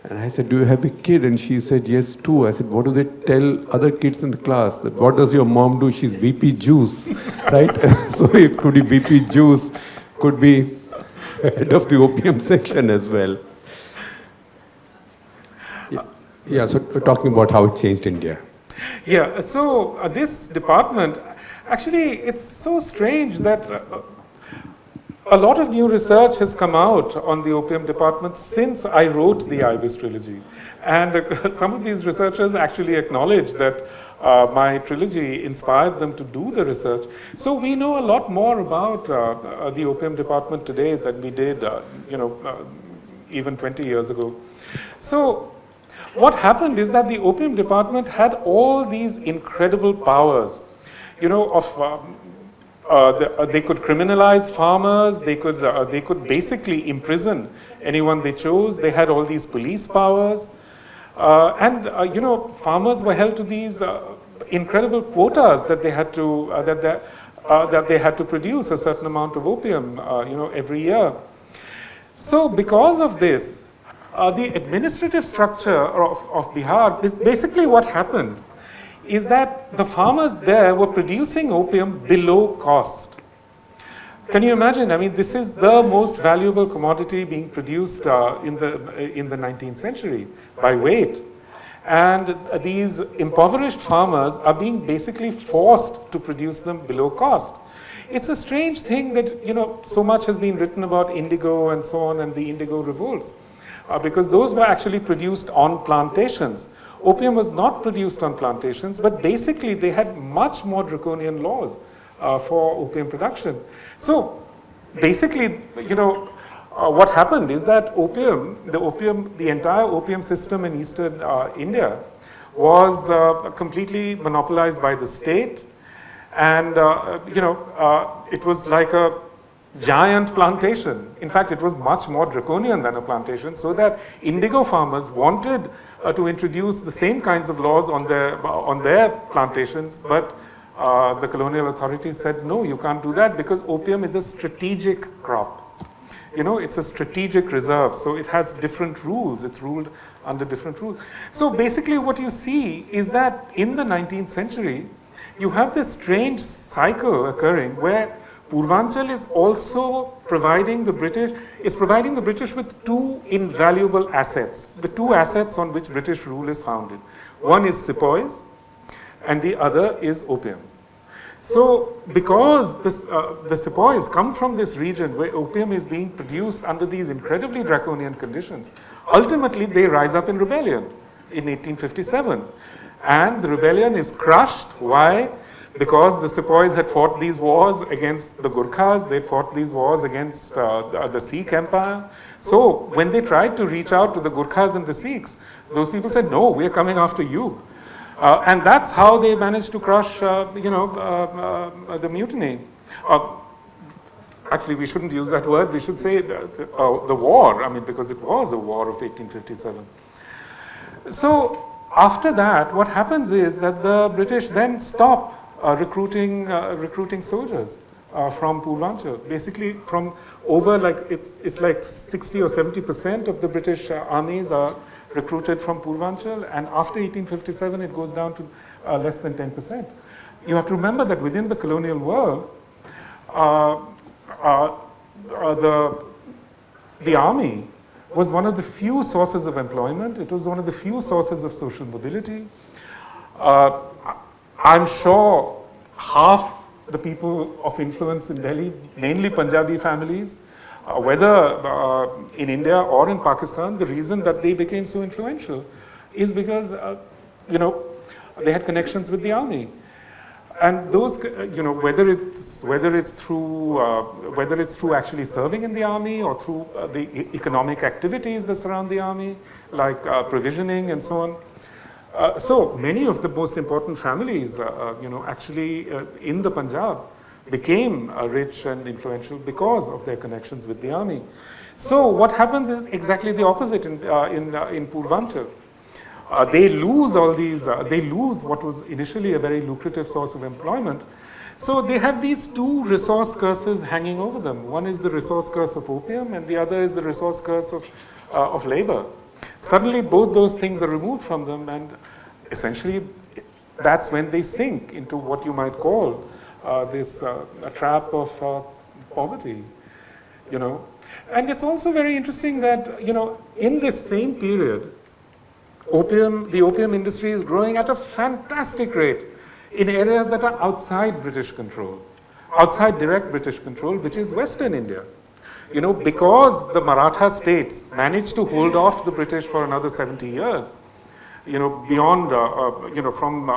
S3: And I said, do you have a kid? And she said, yes, two. I said, what do they tell other kids in the class? That what does your mom do? She's VP Juice, right? So it could be VP Juice, could be head of the opium section as well. Yeah, so talking about how it changed India.
S2: Yeah, so this department, actually, it's so strange that a lot of new research has come out on the opium department since I wrote the Ibis trilogy. And some of these researchers actually acknowledge that my trilogy inspired them to do the research. So we know a lot more about the opium department today than we did, even 20 years ago. So what happened is that the opium department had all these incredible powers, they could criminalize farmers, they could basically imprison anyone they chose. They had all these police powers. Farmers were held to these incredible quotas that they had to, that they had to produce a certain amount of opium, every year. So because of this, the administrative structure of Bihar, basically what happened is that the farmers there were producing opium below cost. Can you imagine? I mean, this is the most valuable commodity being produced in the 19th century by weight. And these impoverished farmers are being basically forced to produce them below cost. It's a strange thing that, so much has been written about indigo and so on and the indigo revolts. Because those were actually produced on plantations. Opium was not produced on plantations, but basically they had much more draconian laws for opium production. So basically, what happened is that the entire opium system in eastern India was completely monopolized by the state. And, it was like a giant plantation. In fact, it was much more draconian than a plantation, so that indigo farmers wanted to introduce the same kinds of laws on their plantations, but the colonial authorities said, no, you can't do that, because opium is a strategic crop. It's a strategic reserve, so it has different rules. It's ruled under different rules. So basically what you see is that in the 19th century, you have this strange cycle occurring where Purvanchal is also providing the British with two invaluable assets, the two assets on which British rule is founded. One is sepoys and the other is opium. So because the sepoys come from this region where opium is being produced under these incredibly draconian conditions, ultimately they rise up in rebellion in 1857. And the rebellion is crushed. Why? Because the sepoys had fought these wars against the Gurkhas, they'd fought these wars against the Sikh Empire. So when they tried to reach out to the Gurkhas and the Sikhs, those people said, no, we're coming after you. And that's how they managed to crush, the mutiny. Actually, we shouldn't use that word. We should say the war, because it was a war of 1857. So after that, what happens is that the British then stop recruiting soldiers from Purvanchal. Basically, from over it's like 60 or 70% of the British armies are recruited from Purvanchal, and after 1857 it goes down to less than 10%. You have to remember that within the colonial world, the army was one of the few sources of employment. It was one of the few sources of social mobility. I'm sure half the people of influence in Delhi, mainly Punjabi families, whether in India or in Pakistan, the reason that they became so influential is because, they had connections with the army. And those, whether it's through actually serving in the army or through the economic activities that surround the army, like provisioning and so on. So many of the most important families, actually in the Punjab became rich and influential because of their connections with the army. So what happens is exactly the opposite in Purvanchal. They lose all these, they lose what was initially a very lucrative source of employment. So they have these two resource curses hanging over them. One is the resource curse of opium and the other is the resource curse of labor. Suddenly both those things are removed from them, and essentially that's when they sink into what you might call this a trap of poverty, And it's also very interesting that, in this same period, the opium industry is growing at a fantastic rate in areas that are outside British control, outside direct British control, which is Western India. Because the Maratha states managed to hold off the British for another 70 years, beyond, from,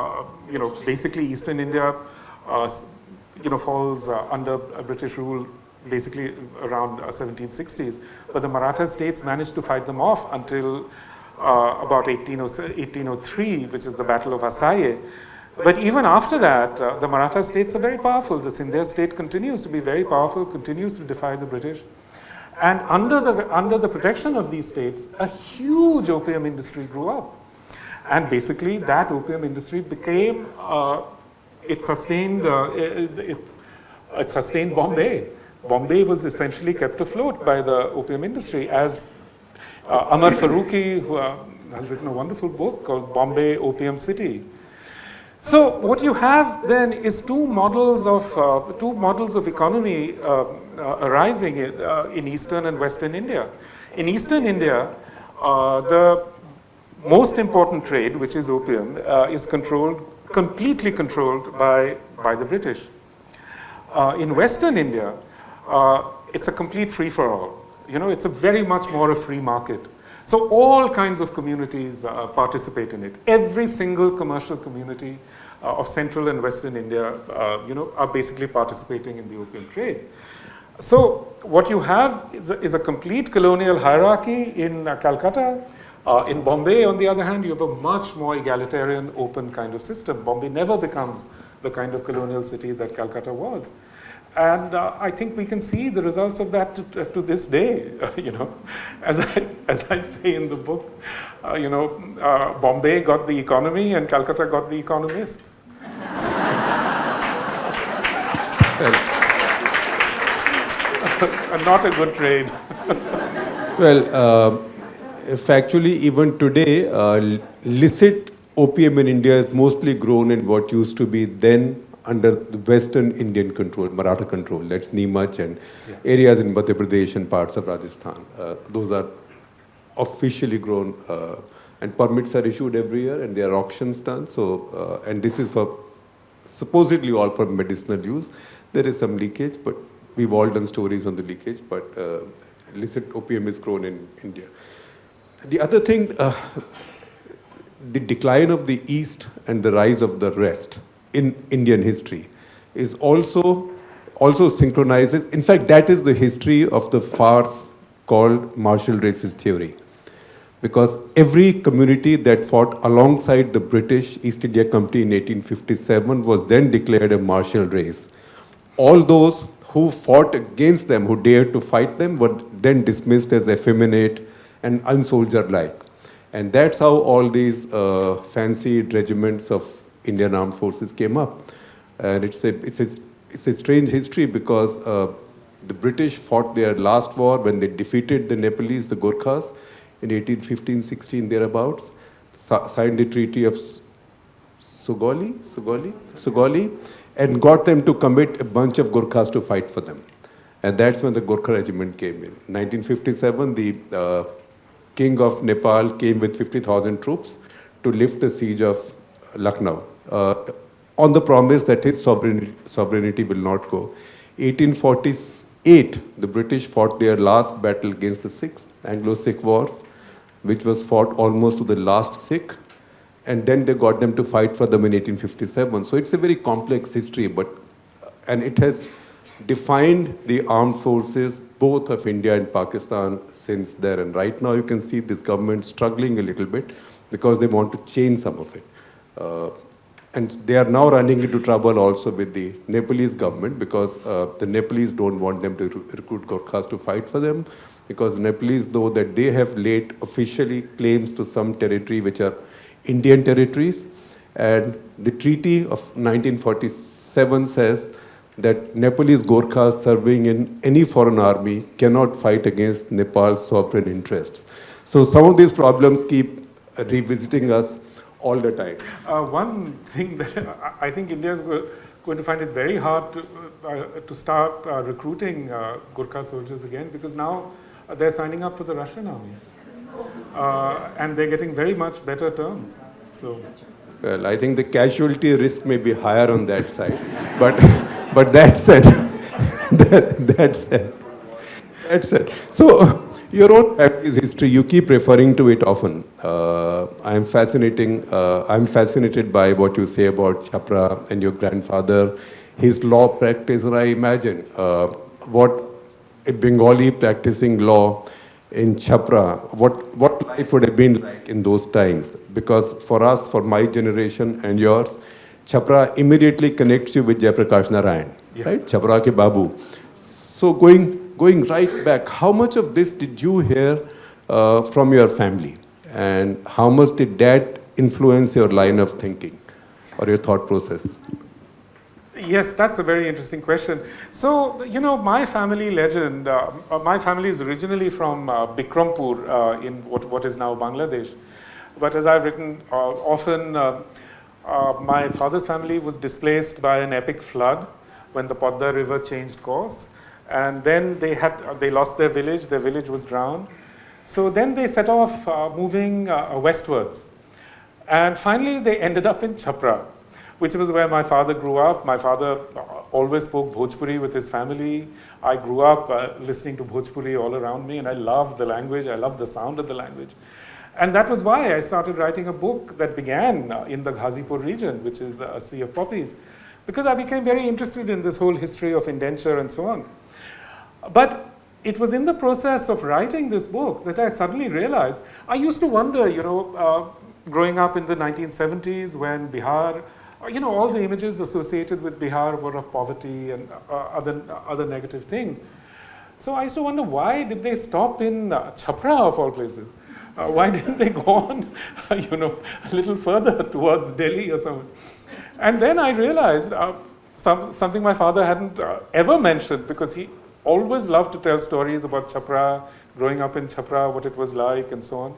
S2: basically Eastern India, falls under British rule basically around 1760s. But the Maratha states managed to fight them off until about 1803, which is the Battle of Assaye. But even after that, the Maratha states are very powerful. The Sindhya state continues to be very powerful, continues to defy the British. And under the protection of these states, a huge opium industry grew up. And basically, that opium industry became, it sustained Bombay. Bombay was essentially kept afloat by the opium industry, as Amar Farooqi, who has written a wonderful book called Bombay Opium City. So what you have then is two models of economy arising in Eastern and Western India. In Eastern India, the most important trade, which is opium, is completely controlled by the British. In Western India, it's a complete free-for-all. It's a very much more a free market. So all kinds of communities participate in it. Every single commercial community of Central and Western India, are basically participating in the opium trade. So what you have is a complete colonial hierarchy in Calcutta. In Bombay, on the other hand, you have a much more egalitarian, open kind of system. Bombay never becomes the kind of colonial city that Calcutta was. And I think we can see the results of that to this day. As I say in the book, Bombay got the economy and Calcutta got the economists. Not a good trade.
S3: Well, factually, even today, licit opium in India is mostly grown in what used to be then under the Western Indian control, Maratha control. That's Neemuch and areas in Madhya Pradesh and parts of Rajasthan. Those are officially grown, and permits are issued every year, and there are auctions done. So, and this is for supposedly all for medicinal use. There is some leakage, but we've all done stories on the leakage. But illicit opium is grown in India. The other thing, the decline of the East and the rise of the West in Indian history is also synchronizes. In fact, that is the history of the farce called martial racist theory. Because every community that fought alongside the British East India Company in 1857 was then declared a martial race. All those who fought against them, who dared to fight them, were then dismissed as effeminate and unsoldier-like. And that's how all these fancy regiments of Indian Armed Forces came up. And it's a strange history because the British fought their last war when they defeated the Nepalese, the Gorkhas, in 1815-16 thereabouts, signed the Treaty of Sugoli, and got them to commit a bunch of Gorkhas to fight for them. And that's when the Gorkha regiment came in. 1957, the king of Nepal came with 50,000 troops to lift the siege of Lucknow, on the promise that his sovereignty will not go. 1848, the British fought their last battle against the Sikhs, Anglo-Sikh Wars, which was fought almost to the last Sikh, and then they got them to fight for them in 1857. So it's a very complex history, and it has defined the armed forces both of India and Pakistan since then. And right now you can see this government struggling a little bit because they want to change some of it. And they are now running into trouble also with the Nepalese government because the Nepalese don't want them to recruit Gorkhas to fight for them, because the Nepalese know that they have laid officially claims to some territory which are Indian territories. And the Treaty of 1947 says that Nepalese Gorkhas serving in any foreign army cannot fight against Nepal's sovereign interests. So some of these problems keep revisiting us all the time.
S2: One thing that I think India is going to find it very hard to start recruiting Gurkha soldiers again, because now they're signing up for the Russian army. And they're getting very much better terms. So,
S3: well, I think the casualty risk may be higher on that side, but that said, that said. So your own family's history, you keep referring to it often. I'm fascinated by what you say about Chhapra and your grandfather, his law practice, and I imagine what a Bengali practicing law in Chhapra, what life would have been like in those times. Because for us, for my generation and yours, Chhapra immediately connects you with Jayaprakash Narayan, right? Chhapra ke Babu. So going right back, how much of this did you hear from your family? And how much did that influence your line of thinking or your thought process?
S2: yes, that's a very interesting question. So, you know, my family legend, my family is originally from Bikrampur in what is now Bangladesh. But as I've written often, my father's family was displaced by an epic flood when the Podda River changed course. And then they lost their village was drowned. So then they set off moving westwards. And finally they ended up in Chhapra, which was where my father grew up. My father always spoke Bhojpuri with his family. I grew up listening to Bhojpuri all around me, and I loved the language. I loved the sound of the language. And that was why I started writing a book that began in the Ghazipur region, which is a Sea of Poppies, because I became very interested in this whole history of indenture and so on. But it was in the process of writing this book that I suddenly realized, I used to wonder, you know, growing up in the 1970s when Bihar, you know, all the images associated with Bihar were of poverty and other negative things. So I used to wonder, why did they stop in Chhapra of all places? Why didn't they go on, you know, a little further towards Delhi or something? And then I realized something my father hadn't ever mentioned, because he always loved to tell stories about Chhapra, growing up in Chhapra, what it was like, and so on.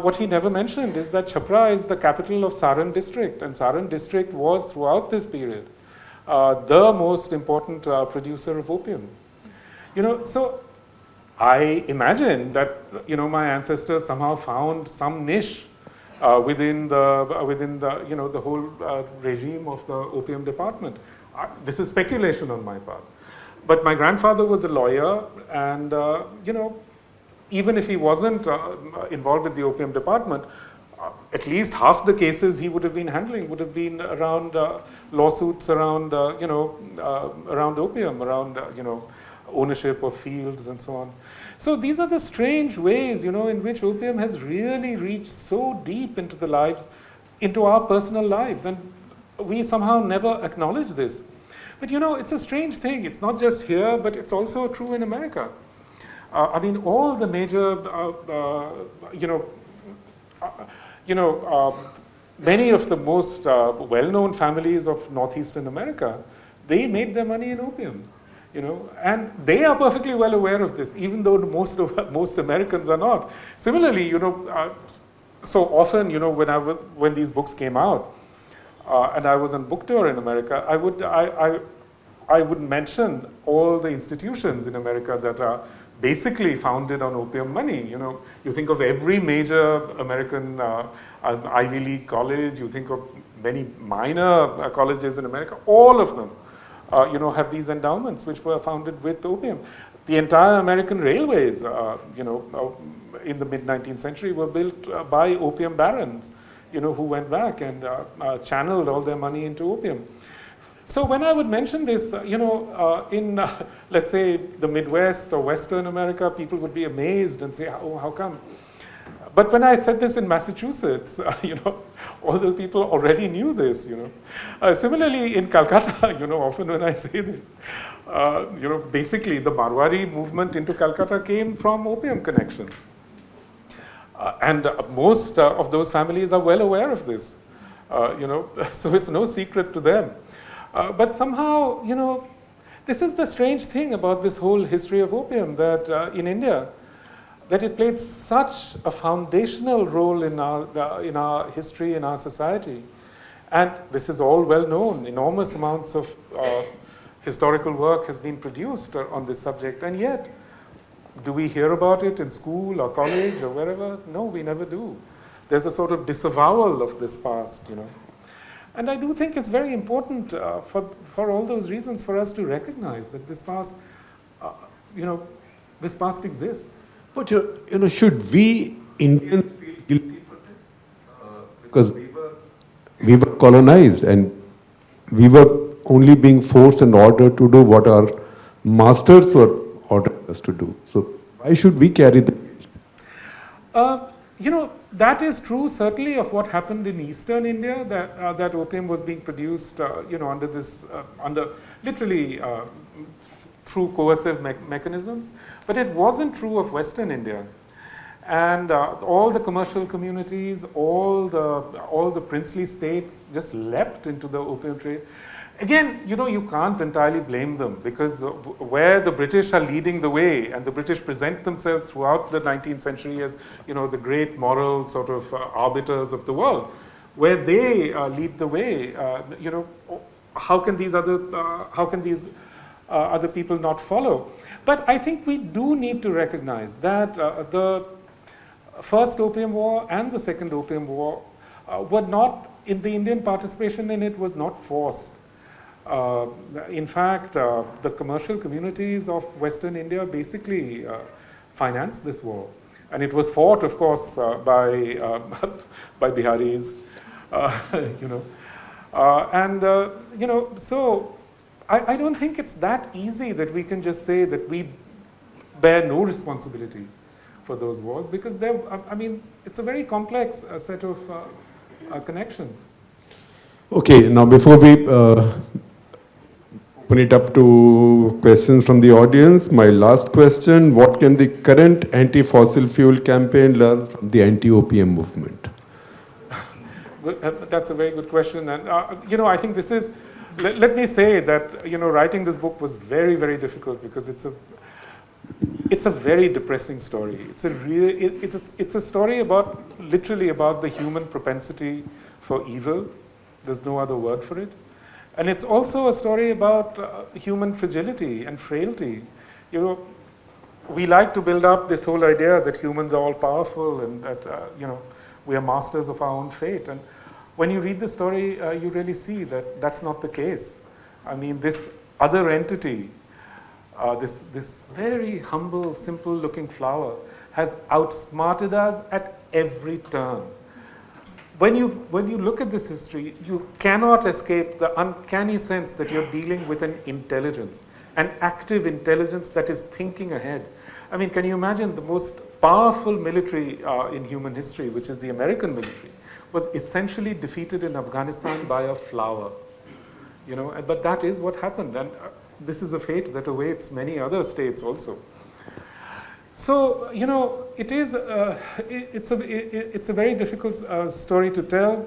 S2: What he never mentioned is that Chhapra is the capital of Saran district, and Saran district was, throughout this period, the most important producer of opium. You know, so I imagine that, you know, my ancestors somehow found some niche within the you know, the whole regime of the opium department. This is speculation on my part. But my grandfather was a lawyer, and you know, even if he wasn't involved with the opium department, at least half the cases he would have been handling would have been around lawsuits around, you know, around opium, around, you know, ownership of fields and so on. So these are the strange ways, you know, in which opium has really reached so deep into the lives, into our personal lives, and we somehow never acknowledge this. But you know, it's a strange thing. It's not just here, but it's also true in America. I mean, all the major, many of the most well-known families of northeastern America, they made their money in opium, you know, and they are perfectly well aware of this, even though most Americans are not. Similarly, you know, so often, you know, when these books came out, and I was on book tour in America, I would mention all the institutions in America that are basically founded on opium money. You know, you think of every major American Ivy League college, you think of many minor colleges in America, all of them, you know, have these endowments which were founded with opium. The entire American railways, you know, in the mid-19th century were built by opium barons, you know, who went back and channeled all their money into opium. So when I would mention this, you know, in, let's say, the Midwest or Western America, people would be amazed and say, oh, how come? But when I said this in Massachusetts, you know, all those people already knew this, you know. Similarly, in Calcutta, you know, often when I say this, you know, basically the Marwari movement into Calcutta came from opium connections. And most of those families are well aware of this, you know, so it's no secret to them. But somehow, you know, this is the strange thing about this whole history of opium, that in India, that it played such a foundational role in our history, in our society. And this is all well known. Enormous amounts of historical work has been produced on this subject. And yet, do we hear about it in school or college or wherever? No, we never do. There's a sort of disavowal of this past, you know. And I do think it's very important for all those reasons for us to recognize that this past, you know, this past exists.
S3: But you know, should we Indians feel guilty for this? Because we were colonized and we were only being forced and ordered to do what our masters were ordering us to do. So why should we carry the guilt?
S2: You know, that is true certainly of what happened in eastern India, that opium was being produced, you know, under this, literally through coercive mechanisms. But it wasn't true of western India. And all the commercial communities, all the princely states just leapt into the opium trade. Again, you know, you can't entirely blame them, because where the British are leading the way, and the British present themselves throughout the 19th century as, you know, the great moral sort of arbiters of the world, where they lead the way, you know, how can these other people not follow? But I think we do need to recognize that the First Opium War and the Second Opium War were not, in the Indian participation in it was not forced. In fact, the commercial communities of Western India basically financed this war. And it was fought, of course, by Biharis, you know. You know, so I don't think it's that easy that we can just say that we bear no responsibility for those wars, because I mean, it's a very complex set of connections.
S3: Okay, now before we open it up to questions from the audience, my last question: what can the current anti-fossil fuel campaign learn from the anti-opium movement?
S2: That's a very good question. And, you know, I think this is, let me say that, you know, writing this book was very, very difficult, because it's a very depressing story. It's a story about, literally about the human propensity for evil. There's no other word for it. And it's also a story about human fragility and frailty. You know, we like to build up this whole idea that humans are all powerful and that, you know, we are masters of our own fate. And when you read the story, you really see that that's not the case. I mean, this other entity, this very humble, simple-looking flower, has outsmarted us at every turn. When you look at this history, you cannot escape the uncanny sense that you're dealing with an intelligence, an active intelligence that is thinking ahead. I mean, can you imagine the most powerful military in human history, which is the American military, was essentially defeated in Afghanistan by a flower, you know? But that is what happened, and this is a fate that awaits many other states also. So, you know, it is it's a very difficult story to tell,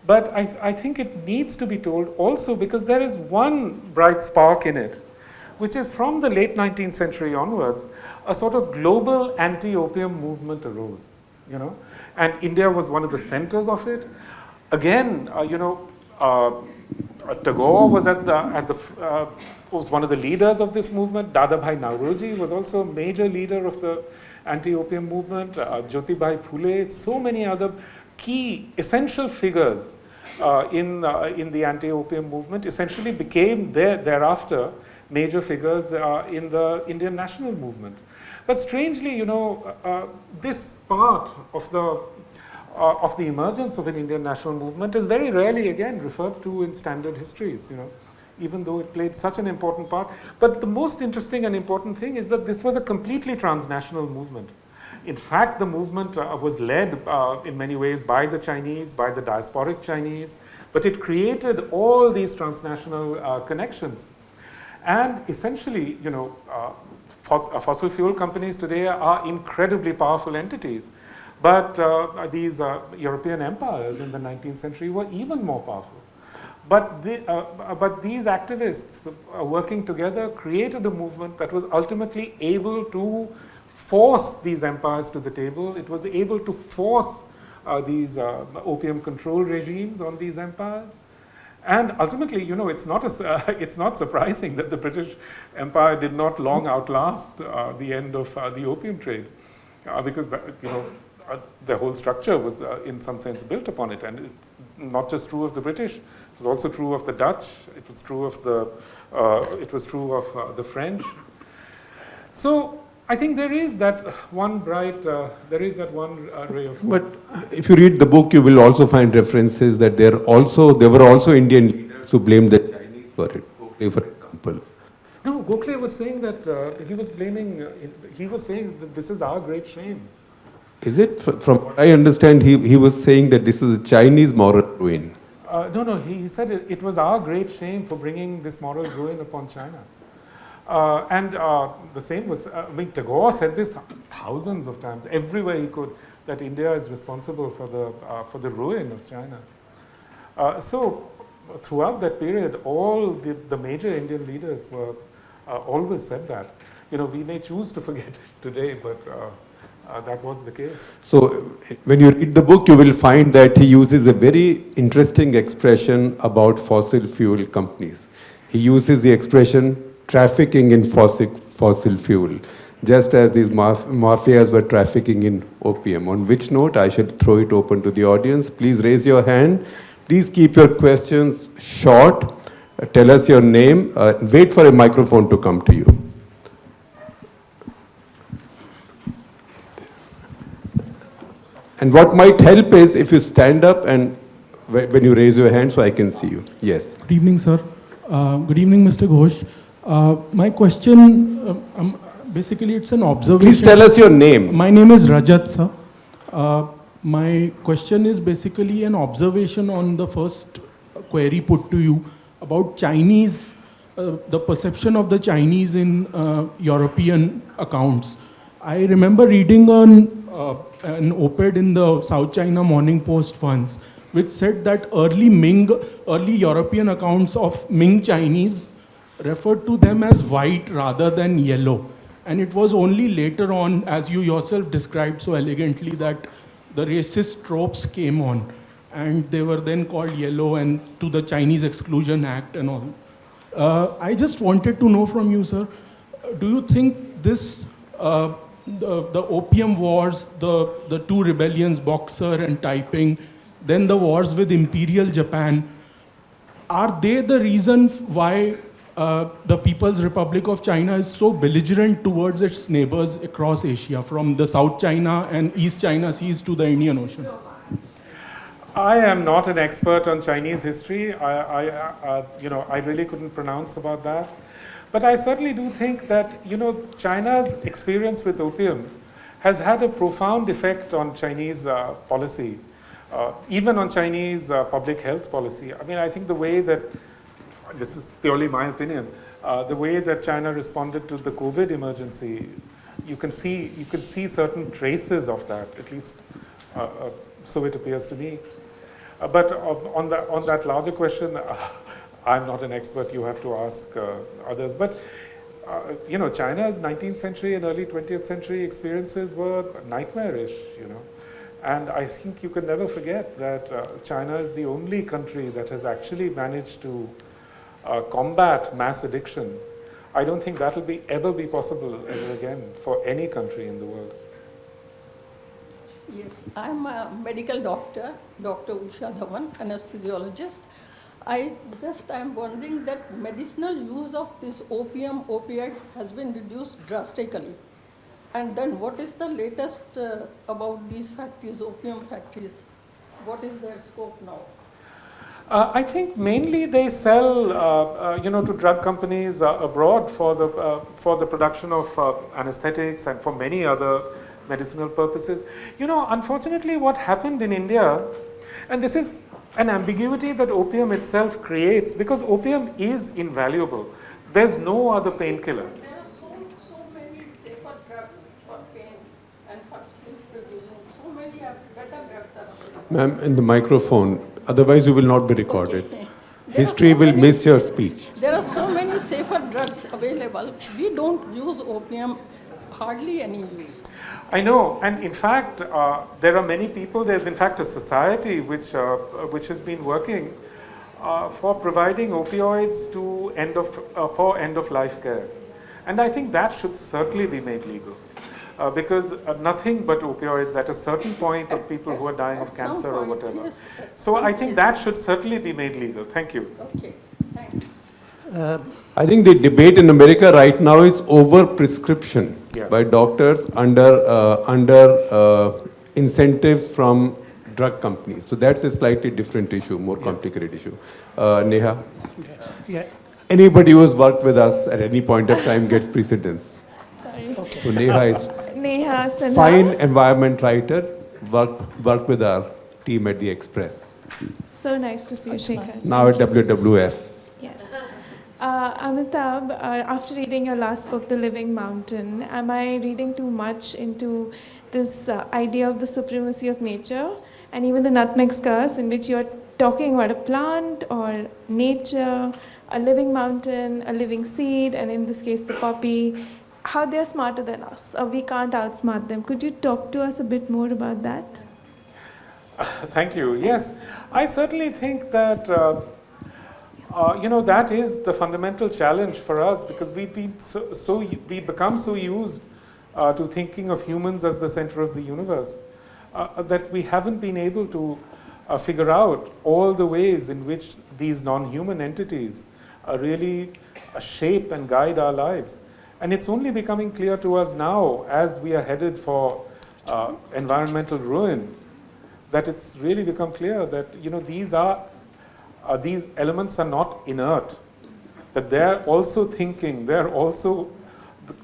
S2: but I think it needs to be told also because there is one bright spark in it, which is from the late 19th century onwards, a sort of global anti-opium movement arose, you know, and India was one of the centers of it. Again, you know, Tagore was was one of the leaders of this movement. Dadabhai Nauroji was also a major leader of the anti-opium movement. Jyotibai Phule, so many other key essential figures in the anti-opium movement essentially became thereafter major figures in the Indian national movement. But strangely, this part of the emergence of an Indian national movement is very rarely again referred to in standard histories, even though it played such an important part. But the most interesting and important thing is that this was a completely transnational movement. In fact, the movement was led in many ways by the Chinese, by the diasporic Chinese, but it created all these transnational connections. And essentially, fossil fuel companies today are incredibly powerful entities. But these European empires in the 19th century were even more powerful. But these activists working together created a movement that was ultimately able to force these empires to the table. It was able to force these opium control regimes on these empires. And ultimately, it's not surprising that the British Empire did not long outlast the end of the opium trade, because the whole structure was, in some sense, built upon it. And it's not just true of the British; it was also true of the Dutch. It was true of the French. So I think there is that one ray of hope.
S3: But if you read the book, you will also find references that there were also Indian leaders who blamed the Chinese for it. Gokhale, for example.
S2: No, Gokhale was saying that he was saying that this is our great shame.
S3: Is it? From what I understand, he was saying that this is a Chinese moral ruin.
S2: No, he said it was our great shame for bringing this moral ruin upon China. And the same was, Tagore said this thousands of times, everywhere he could, that India is responsible for the ruin of China. So throughout that period, all the major Indian leaders were always said that. We may choose to forget it today, but that was the case.
S3: So when you read the book, you will find that he uses a very interesting expression about fossil fuel companies. He uses the expression trafficking in fossil fuel, just as these mafias were trafficking in opium. On which note, I shall throw it open to the audience. Please raise your hand. Please keep your questions short. Tell us your name. Wait for a microphone to come to you. And what might help is if you stand up and when you raise your hand so I can see you. Yes.
S4: Good evening, sir. Good evening, Mr. Ghosh. My question, basically it's an observation.
S3: Please tell us your name.
S4: My name is Rajat, sir. My question is basically an observation on the first query put to you about Chinese, the perception of the Chinese in European accounts. I remember reading an op-ed in the South China Morning Post once, which said that early European accounts of Ming Chinese referred to them as white rather than yellow. And it was only later on, as you yourself described so elegantly, that the racist tropes came on. And they were then called yellow and to the Chinese Exclusion Act and all. I just wanted to know from you, sir, do you think this, the opium wars, the two rebellions, Boxer and Taiping, then the wars with Imperial Japan, are they the reason why the People's Republic of China is so belligerent towards its neighbors across Asia, from the South China and East China Seas to the Indian Ocean?
S2: I am not an expert on Chinese history. I really couldn't pronounce about that. But I certainly do think that, China's experience with opium has had a profound effect on Chinese policy, even on Chinese public health policy. I think the way that, this is purely my opinion, the way that China responded to the COVID emergency, you can see certain traces of that, at least so it appears to me. But on that larger question, I'm not an expert, you have to ask others. But, China's 19th century and early 20th century experiences were nightmarish, And I think you can never forget that China is the only country that has actually managed to combat mass addiction. I don't think that will ever be possible ever again for any country in the world.
S5: Yes, I'm a medical doctor, Dr. Usha Dhawan, anesthesiologist. I'm wondering that medicinal use of this opiates has been reduced drastically. And then what is the latest about these factories, opium factories? What is their scope now?
S2: I think mainly they sell, to drug companies abroad for the production of anesthetics and for many other medicinal purposes. Unfortunately, what happened in India, and this is an ambiguity that opium itself creates, because opium is invaluable. There's no other painkiller.
S5: There are so many safer drugs for pain and for sleep producing. So many better drugs are available.
S3: Ma'am, in the microphone, otherwise you will not be recorded.
S5: Okay.
S3: History will miss your speech.
S5: There are so many safer drugs available. We don't use opium, hardly any use.
S2: I know, and in fact, there are many people. There's in fact a society which has been working for providing opioids to for end of life care, and I think that should certainly be made legal, because nothing but opioids at a certain point of people who are dying of cancer or whatever.
S5: Yes,
S2: So I think that should certainly be made legal. Thank you.
S5: Okay, thanks.
S3: I think the debate in America right now is over prescription by doctors under incentives from drug companies. So that's a slightly different issue, more complicated issue. Neha?
S6: Yeah.
S3: Anybody who has worked with us at any point of time gets precedence.
S6: Okay.
S3: So Neha is
S7: Neha Sinha.
S3: fine environment writer, worked with our team at the Express.
S7: So nice to see you, Shekhar.
S3: Now at WWF.
S7: Yes. Amitav, after reading your last book, The Living Mountain, am I reading too much into this idea of the supremacy of nature and even the nutmeg's curse, in which you're talking about a plant or nature, a living mountain, a living seed, and in this case, the poppy, how they're smarter than us, or we can't outsmart them? Could you talk to us a bit more about that?
S2: Thank you. Yes, I certainly think that that is the fundamental challenge for us, because we've been we become so used to thinking of humans as the center of the universe that we haven't been able to figure out all the ways in which these non-human entities really shape and guide our lives. And it's only becoming clear to us now, as we are headed for environmental ruin, that it's really become clear that these elements are not inert, that they're also thinking, they're also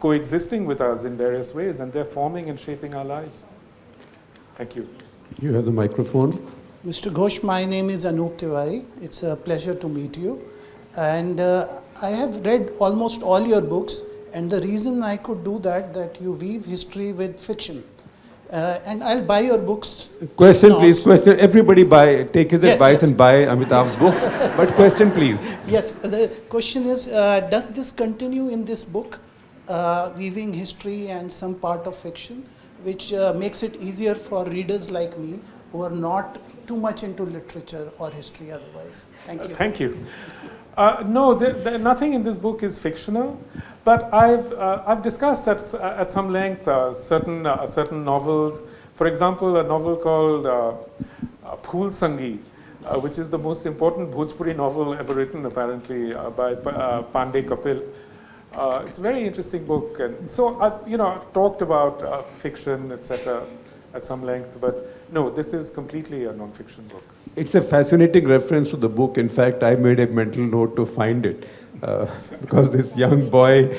S2: coexisting with us in various ways, and they're forming and shaping our lives. Thank you.
S3: You have the microphone.
S6: Mr. Ghosh, my name is Anup Tiwari. It's a pleasure to meet you. And I have read almost all your books, and the reason I could do that you weave history with fiction. And I'll buy your books.
S3: Question, please. Question. Everybody take his advice
S6: yes.
S3: and buy Amitav's books. But question, please.
S6: Yes, the question is, does this continue in this book, weaving history and some part of fiction, which makes it easier for readers like me who are not too much into literature or history otherwise? Thank you.
S2: Thank you. No, nothing in this book is fictional, but I've discussed at some length certain novels. For example, a novel called Phool Sangi, which is the most important Bhojpuri novel ever written, apparently, by Pandey Kapil. It's a very interesting book, and so I've talked about fiction, etc., at some length. But no, this is completely a non-fiction book.
S3: It's a fascinating reference to the book. In fact, I made a mental note to find it. Because this young boy,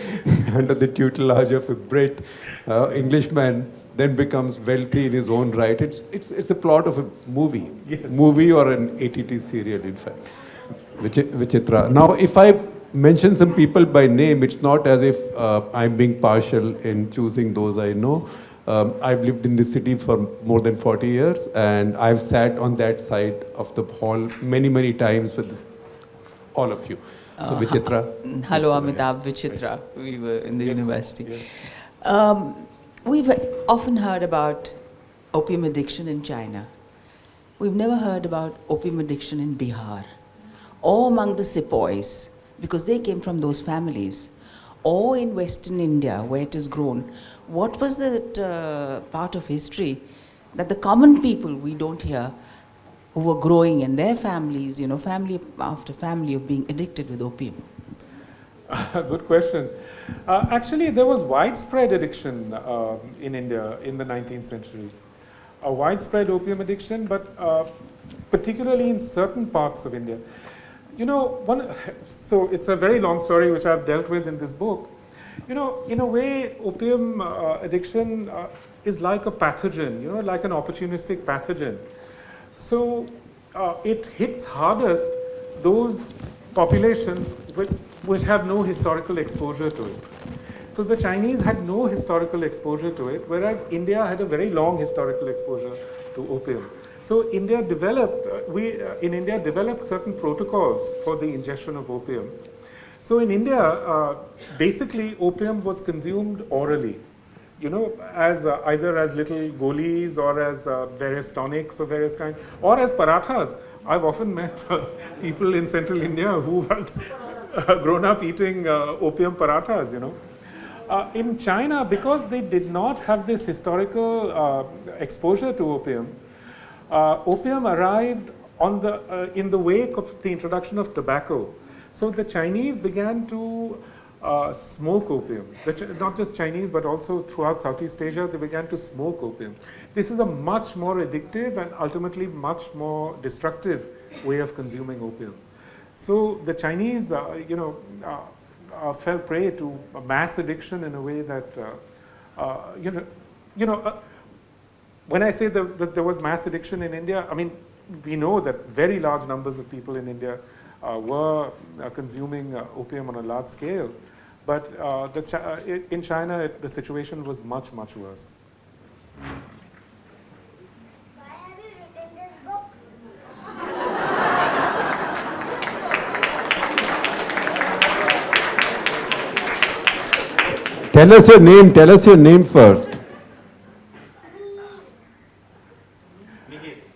S3: under the tutelage of a Brit Englishman, then becomes wealthy in his own right. It's a plot of a movie.
S2: Yes.
S3: Movie or an ATT serial, in fact. Vichitra. Now, if I mention some people by name, it's not as if I'm being partial in choosing those I know. I've lived in this city for more than 40 years, and I've sat on that side of the hall many, many times with all of you. So Vichitra.
S8: Hello, Amitav. Vichitra. We were in the university.
S2: Yes.
S8: We've often heard about opium addiction in China. We've never heard about opium addiction in Bihar, or among the sepoys, because they came from those families, or in Western India, where it is grown. What was that part of history that the common people we don't hear, who were growing in their families, family after family, of being addicted with opium?
S2: Good question. Actually, there was widespread addiction in India in the 19th century. A widespread opium addiction, but particularly in certain parts of India. So it's a very long story which I've dealt with in this book. In a way, opium addiction is like a pathogen, like an opportunistic pathogen. So it hits hardest those populations which have no historical exposure to it. So the Chinese had no historical exposure to it, whereas India had a very long historical exposure to opium. So India developed, in India developed certain protocols for the ingestion of opium. So in India, basically opium was consumed orally, as either as little golies or as various tonics of various kinds, or as parathas. I've often met people in central India who have grown up eating opium parathas, In China, because they did not have this historical exposure to opium, opium arrived in the wake of the introduction of tobacco. So the Chinese began to smoke opium. Not just Chinese, but also throughout Southeast Asia, they began to smoke opium. This is a much more addictive and ultimately much more destructive way of consuming opium. So the Chinese, fell prey to a mass addiction in a way that, when I say that there was mass addiction in India, I mean, we know that very large numbers of people in India were consuming opium on a large scale. But in China, the situation was much, much worse.
S9: Why have you written this book?
S3: Tell us your name. Tell us your name first.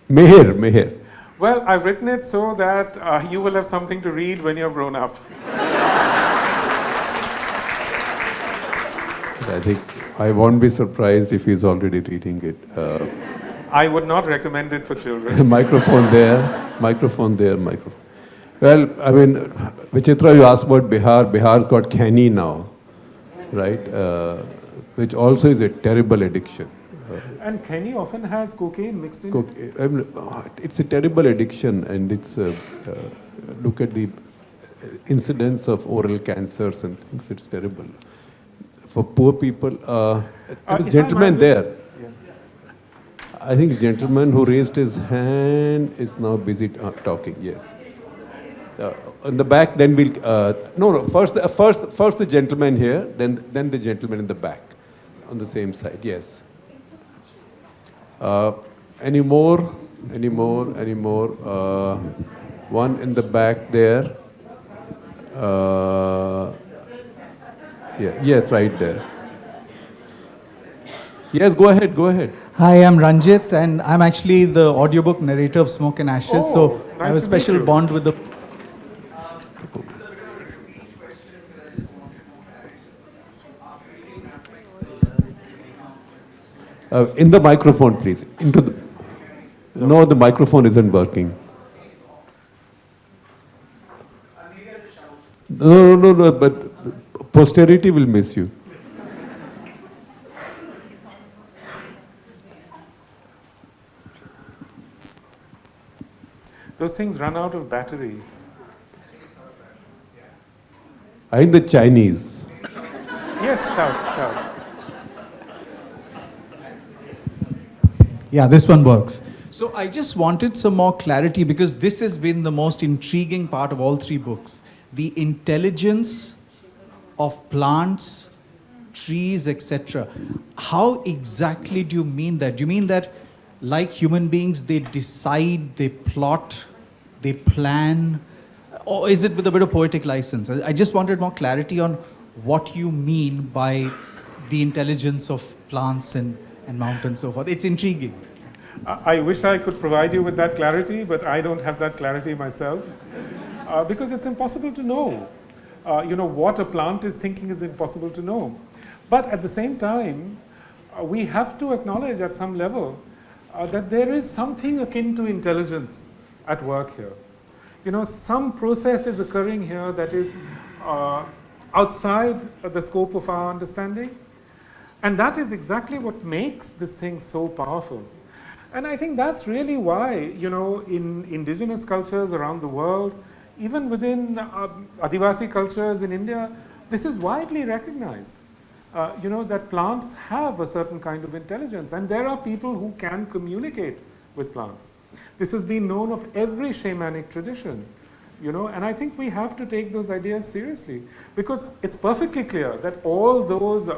S3: Mihir.
S2: Well, I've written it so that you will have something to read when you're grown up.
S3: I think I won't be surprised if he's already reading it.
S2: I would not recommend it for children.
S3: Microphone there. Well, I mean, Vichitra, you asked about Bihar. Bihar's got Khani now, right? Which also is a terrible addiction.
S2: And Kenny often has cocaine mixed in it.
S3: It's a terrible addiction, and it's look at the incidence of oral cancers and things. It's terrible for poor people. There was a gentleman there.
S2: Yeah.
S3: I think the gentleman who raised his hand is now busy talking. Yes. In the back, then we'll. First the gentleman here, then the gentleman in the back, on the same side. Yes. Any more? One in the back there. Yes, right there. Yes, go ahead.
S10: Hi, I'm Ranjit, and I'm actually the audiobook narrator of Smoke and Ashes.
S2: Oh,
S10: so
S2: nice
S10: I have a
S2: to
S10: special
S2: meet you.
S10: bond with the.
S3: In the microphone, please. No, the microphone isn't working. No, but posterity will miss you.
S2: Those things run out of battery.
S3: I think the Chinese.
S2: Yes, shout.
S10: Yeah, this one works. So I just wanted some more clarity because this has been the most intriguing part of all three books. The intelligence of plants, trees, etc. How exactly do you mean that? Do you mean that like human beings, they decide, they plot, they plan? Or is it with a bit of poetic license? I just wanted more clarity on what you mean by the intelligence of plants and and mountains, so forth. It's intriguing.
S2: I wish I could provide you with that clarity, but I don't have that clarity myself. Because it's impossible to know. What a plant is thinking is impossible to know. But at the same time, we have to acknowledge at some level that there is something akin to intelligence at work here. Some process is occurring here that is outside the scope of our understanding. And that is exactly what makes this thing so powerful. And I think that's really why, in indigenous cultures around the world, even within Adivasi cultures in India, this is widely recognized. That plants have a certain kind of intelligence, and there are people who can communicate with plants. This has been known of every shamanic tradition, and I think we have to take those ideas seriously, because it's perfectly clear that all those,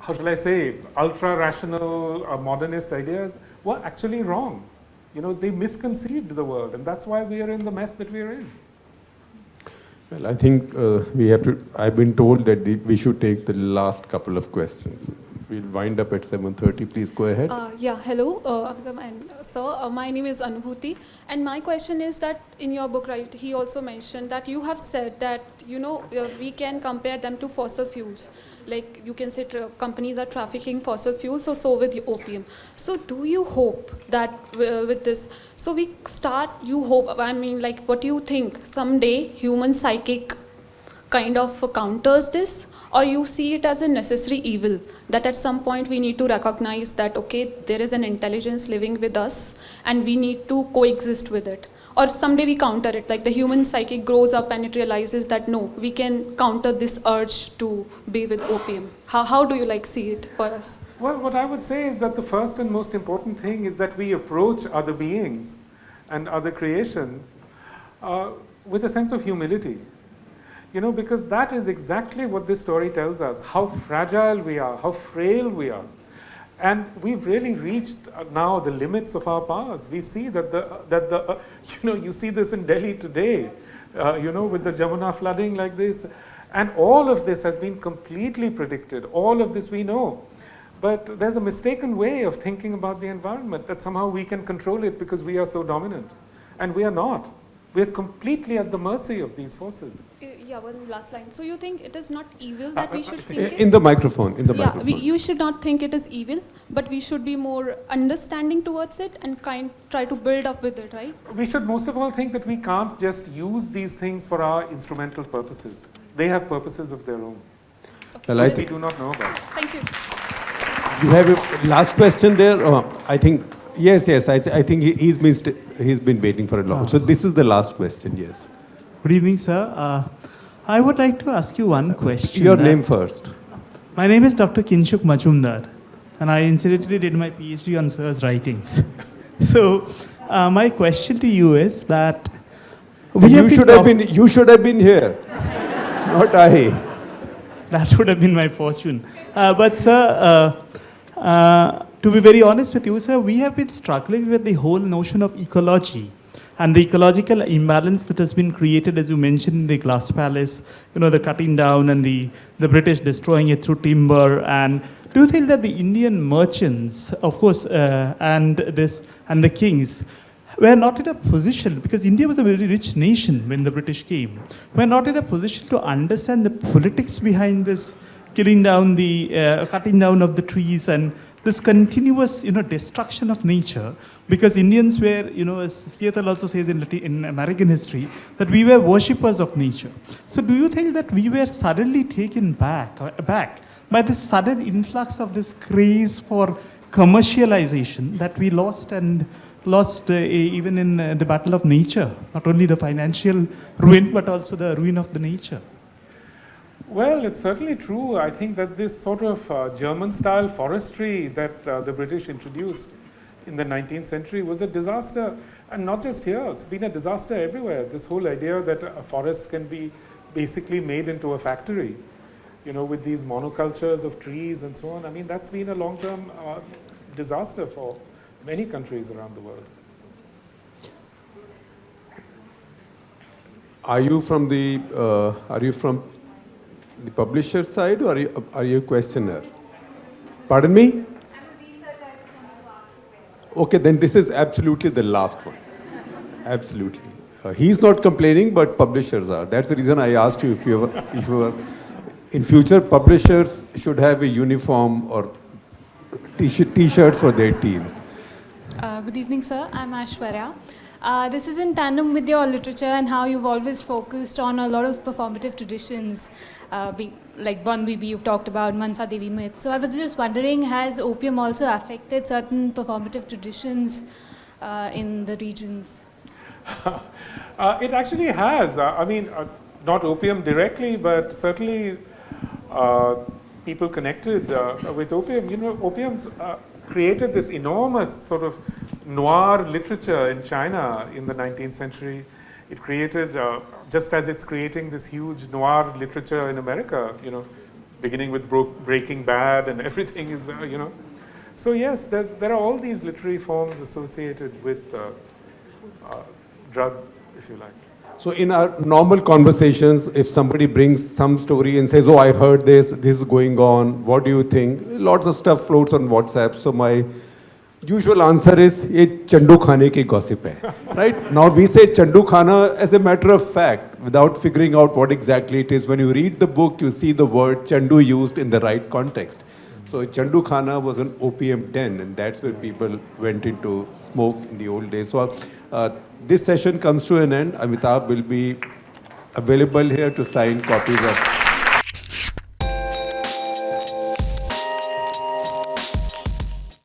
S2: how shall I say, ultra-rational modernist ideas were actually wrong. They misconceived the world, and that's why we are in the mess that we are in.
S3: Well, I think I've been told that we should take the last couple of questions. We'll wind up at 7:30. Please go ahead.
S11: Hello, Amitav and sir. My name is Anubhuti, and my question is that in your book, right, he also mentioned that you have said that, we can compare them to fossil fuels. Like you can say companies are trafficking fossil fuels, so with the opium. So do you hope that with this, what do you think someday human psychic kind of counters this? Or you see it as a necessary evil, that at some point we need to recognize that, okay, there is an intelligence living with us and we need to coexist with it. Or someday we counter it, like the human psychic grows up and it realizes that no, we can counter this urge to be with opium. How do you see it for us?
S2: Well, what I would say is that the first and most important thing is that we approach other beings and other creations with a sense of humility. Because that is exactly what this story tells us, how fragile we are, how frail we are. And we've really reached now the limits of our powers. We see that you see this in Delhi today, with the Jamuna flooding like this. And all of this has been completely predicted. All of this we know. But there's a mistaken way of thinking about the environment, that somehow we can control it because we are so dominant. And we are not. We're completely at the mercy of these forces.
S11: Yeah, one last line. So you think it is not evil that we should think it?
S3: In the microphone,
S11: You should not think it is evil, but we should be more understanding towards it and try to build up with it, right?
S2: We should most of all think that we can't just use these things for our instrumental purposes. They have purposes of their own, which we do not know about.
S11: Thank you.
S3: You have a last question there? I think, yes, I think he's been waiting for a long. So this is the last question, yes.
S12: Good evening, sir. I would like to ask you one question.
S3: Your name first.
S12: My name is Dr. Kinshuk Majumdar, and I incidentally did my PhD on sir's writings. So my question to you is that
S3: you should have been here, not I.
S12: That would have been my fortune. But sir, to be very honest with you, sir, we have been struggling with the whole notion of ecology and the ecological imbalance that has been created, as you mentioned, in the Glass Palace, the cutting down and the British destroying it through timber. And do you think that the Indian merchants, of course, and the kings, were not in a position, because India was a very rich nation when the British came, were not in a position to understand the politics behind this cutting down of the trees and this continuous, destruction of nature, because Indians were, as Shekhar also says in American history, that we were worshippers of nature. So do you think that we were suddenly taken back by this sudden influx of this craze for commercialization that we lost even in the battle of nature, not only the financial ruin, but also the ruin of the nature?
S2: Well, it's certainly true. I think that this sort of German-style forestry that the British introduced in the 19th century was a disaster. And not just here, it's been a disaster everywhere. This whole idea that a forest can be basically made into a factory, with these monocultures of trees and so on. I mean, that's been a long-term disaster for many countries around the world.
S3: Are you from the publisher side, or are you a questioner? Pardon me? Okay, then this is absolutely the last one. Absolutely. He's not complaining, but publishers are. That's the reason I asked you if you are, in future, publishers should have a uniform or t-shirts for their teams.
S13: Good evening, sir. I'm Ashwarya. This is in tandem with your literature and how you've always focused on a lot of performative traditions, like Bon Bibi, you've talked about Mansa Devi myth. So I was just wondering, has opium also affected certain performative traditions in the regions?
S2: It actually has. I mean, not opium directly, but certainly people connected with opium. You know, opium's created this enormous sort of noir literature in China in the 19th century. It created, just as it's creating this huge noir literature in America, you know, beginning with Breaking Bad and everything is, you know. So yes, there are all these literary forms associated with drugs, if you like.
S3: So in our normal conversations, if somebody brings some story and says, oh, I heard this is going on, what do you think? Lots of stuff floats on WhatsApp. So my usual answer is, ye chandu khane ki gossip hai. Right? Now we say chandu khana as a matter of fact, without figuring out what exactly it is. When you read the book, you see the word chandu used in the right context. So chandu khana was an opium den, and that's where people went into smoke in the old days. So this session comes to an end. Amitav will be available here to sign copies of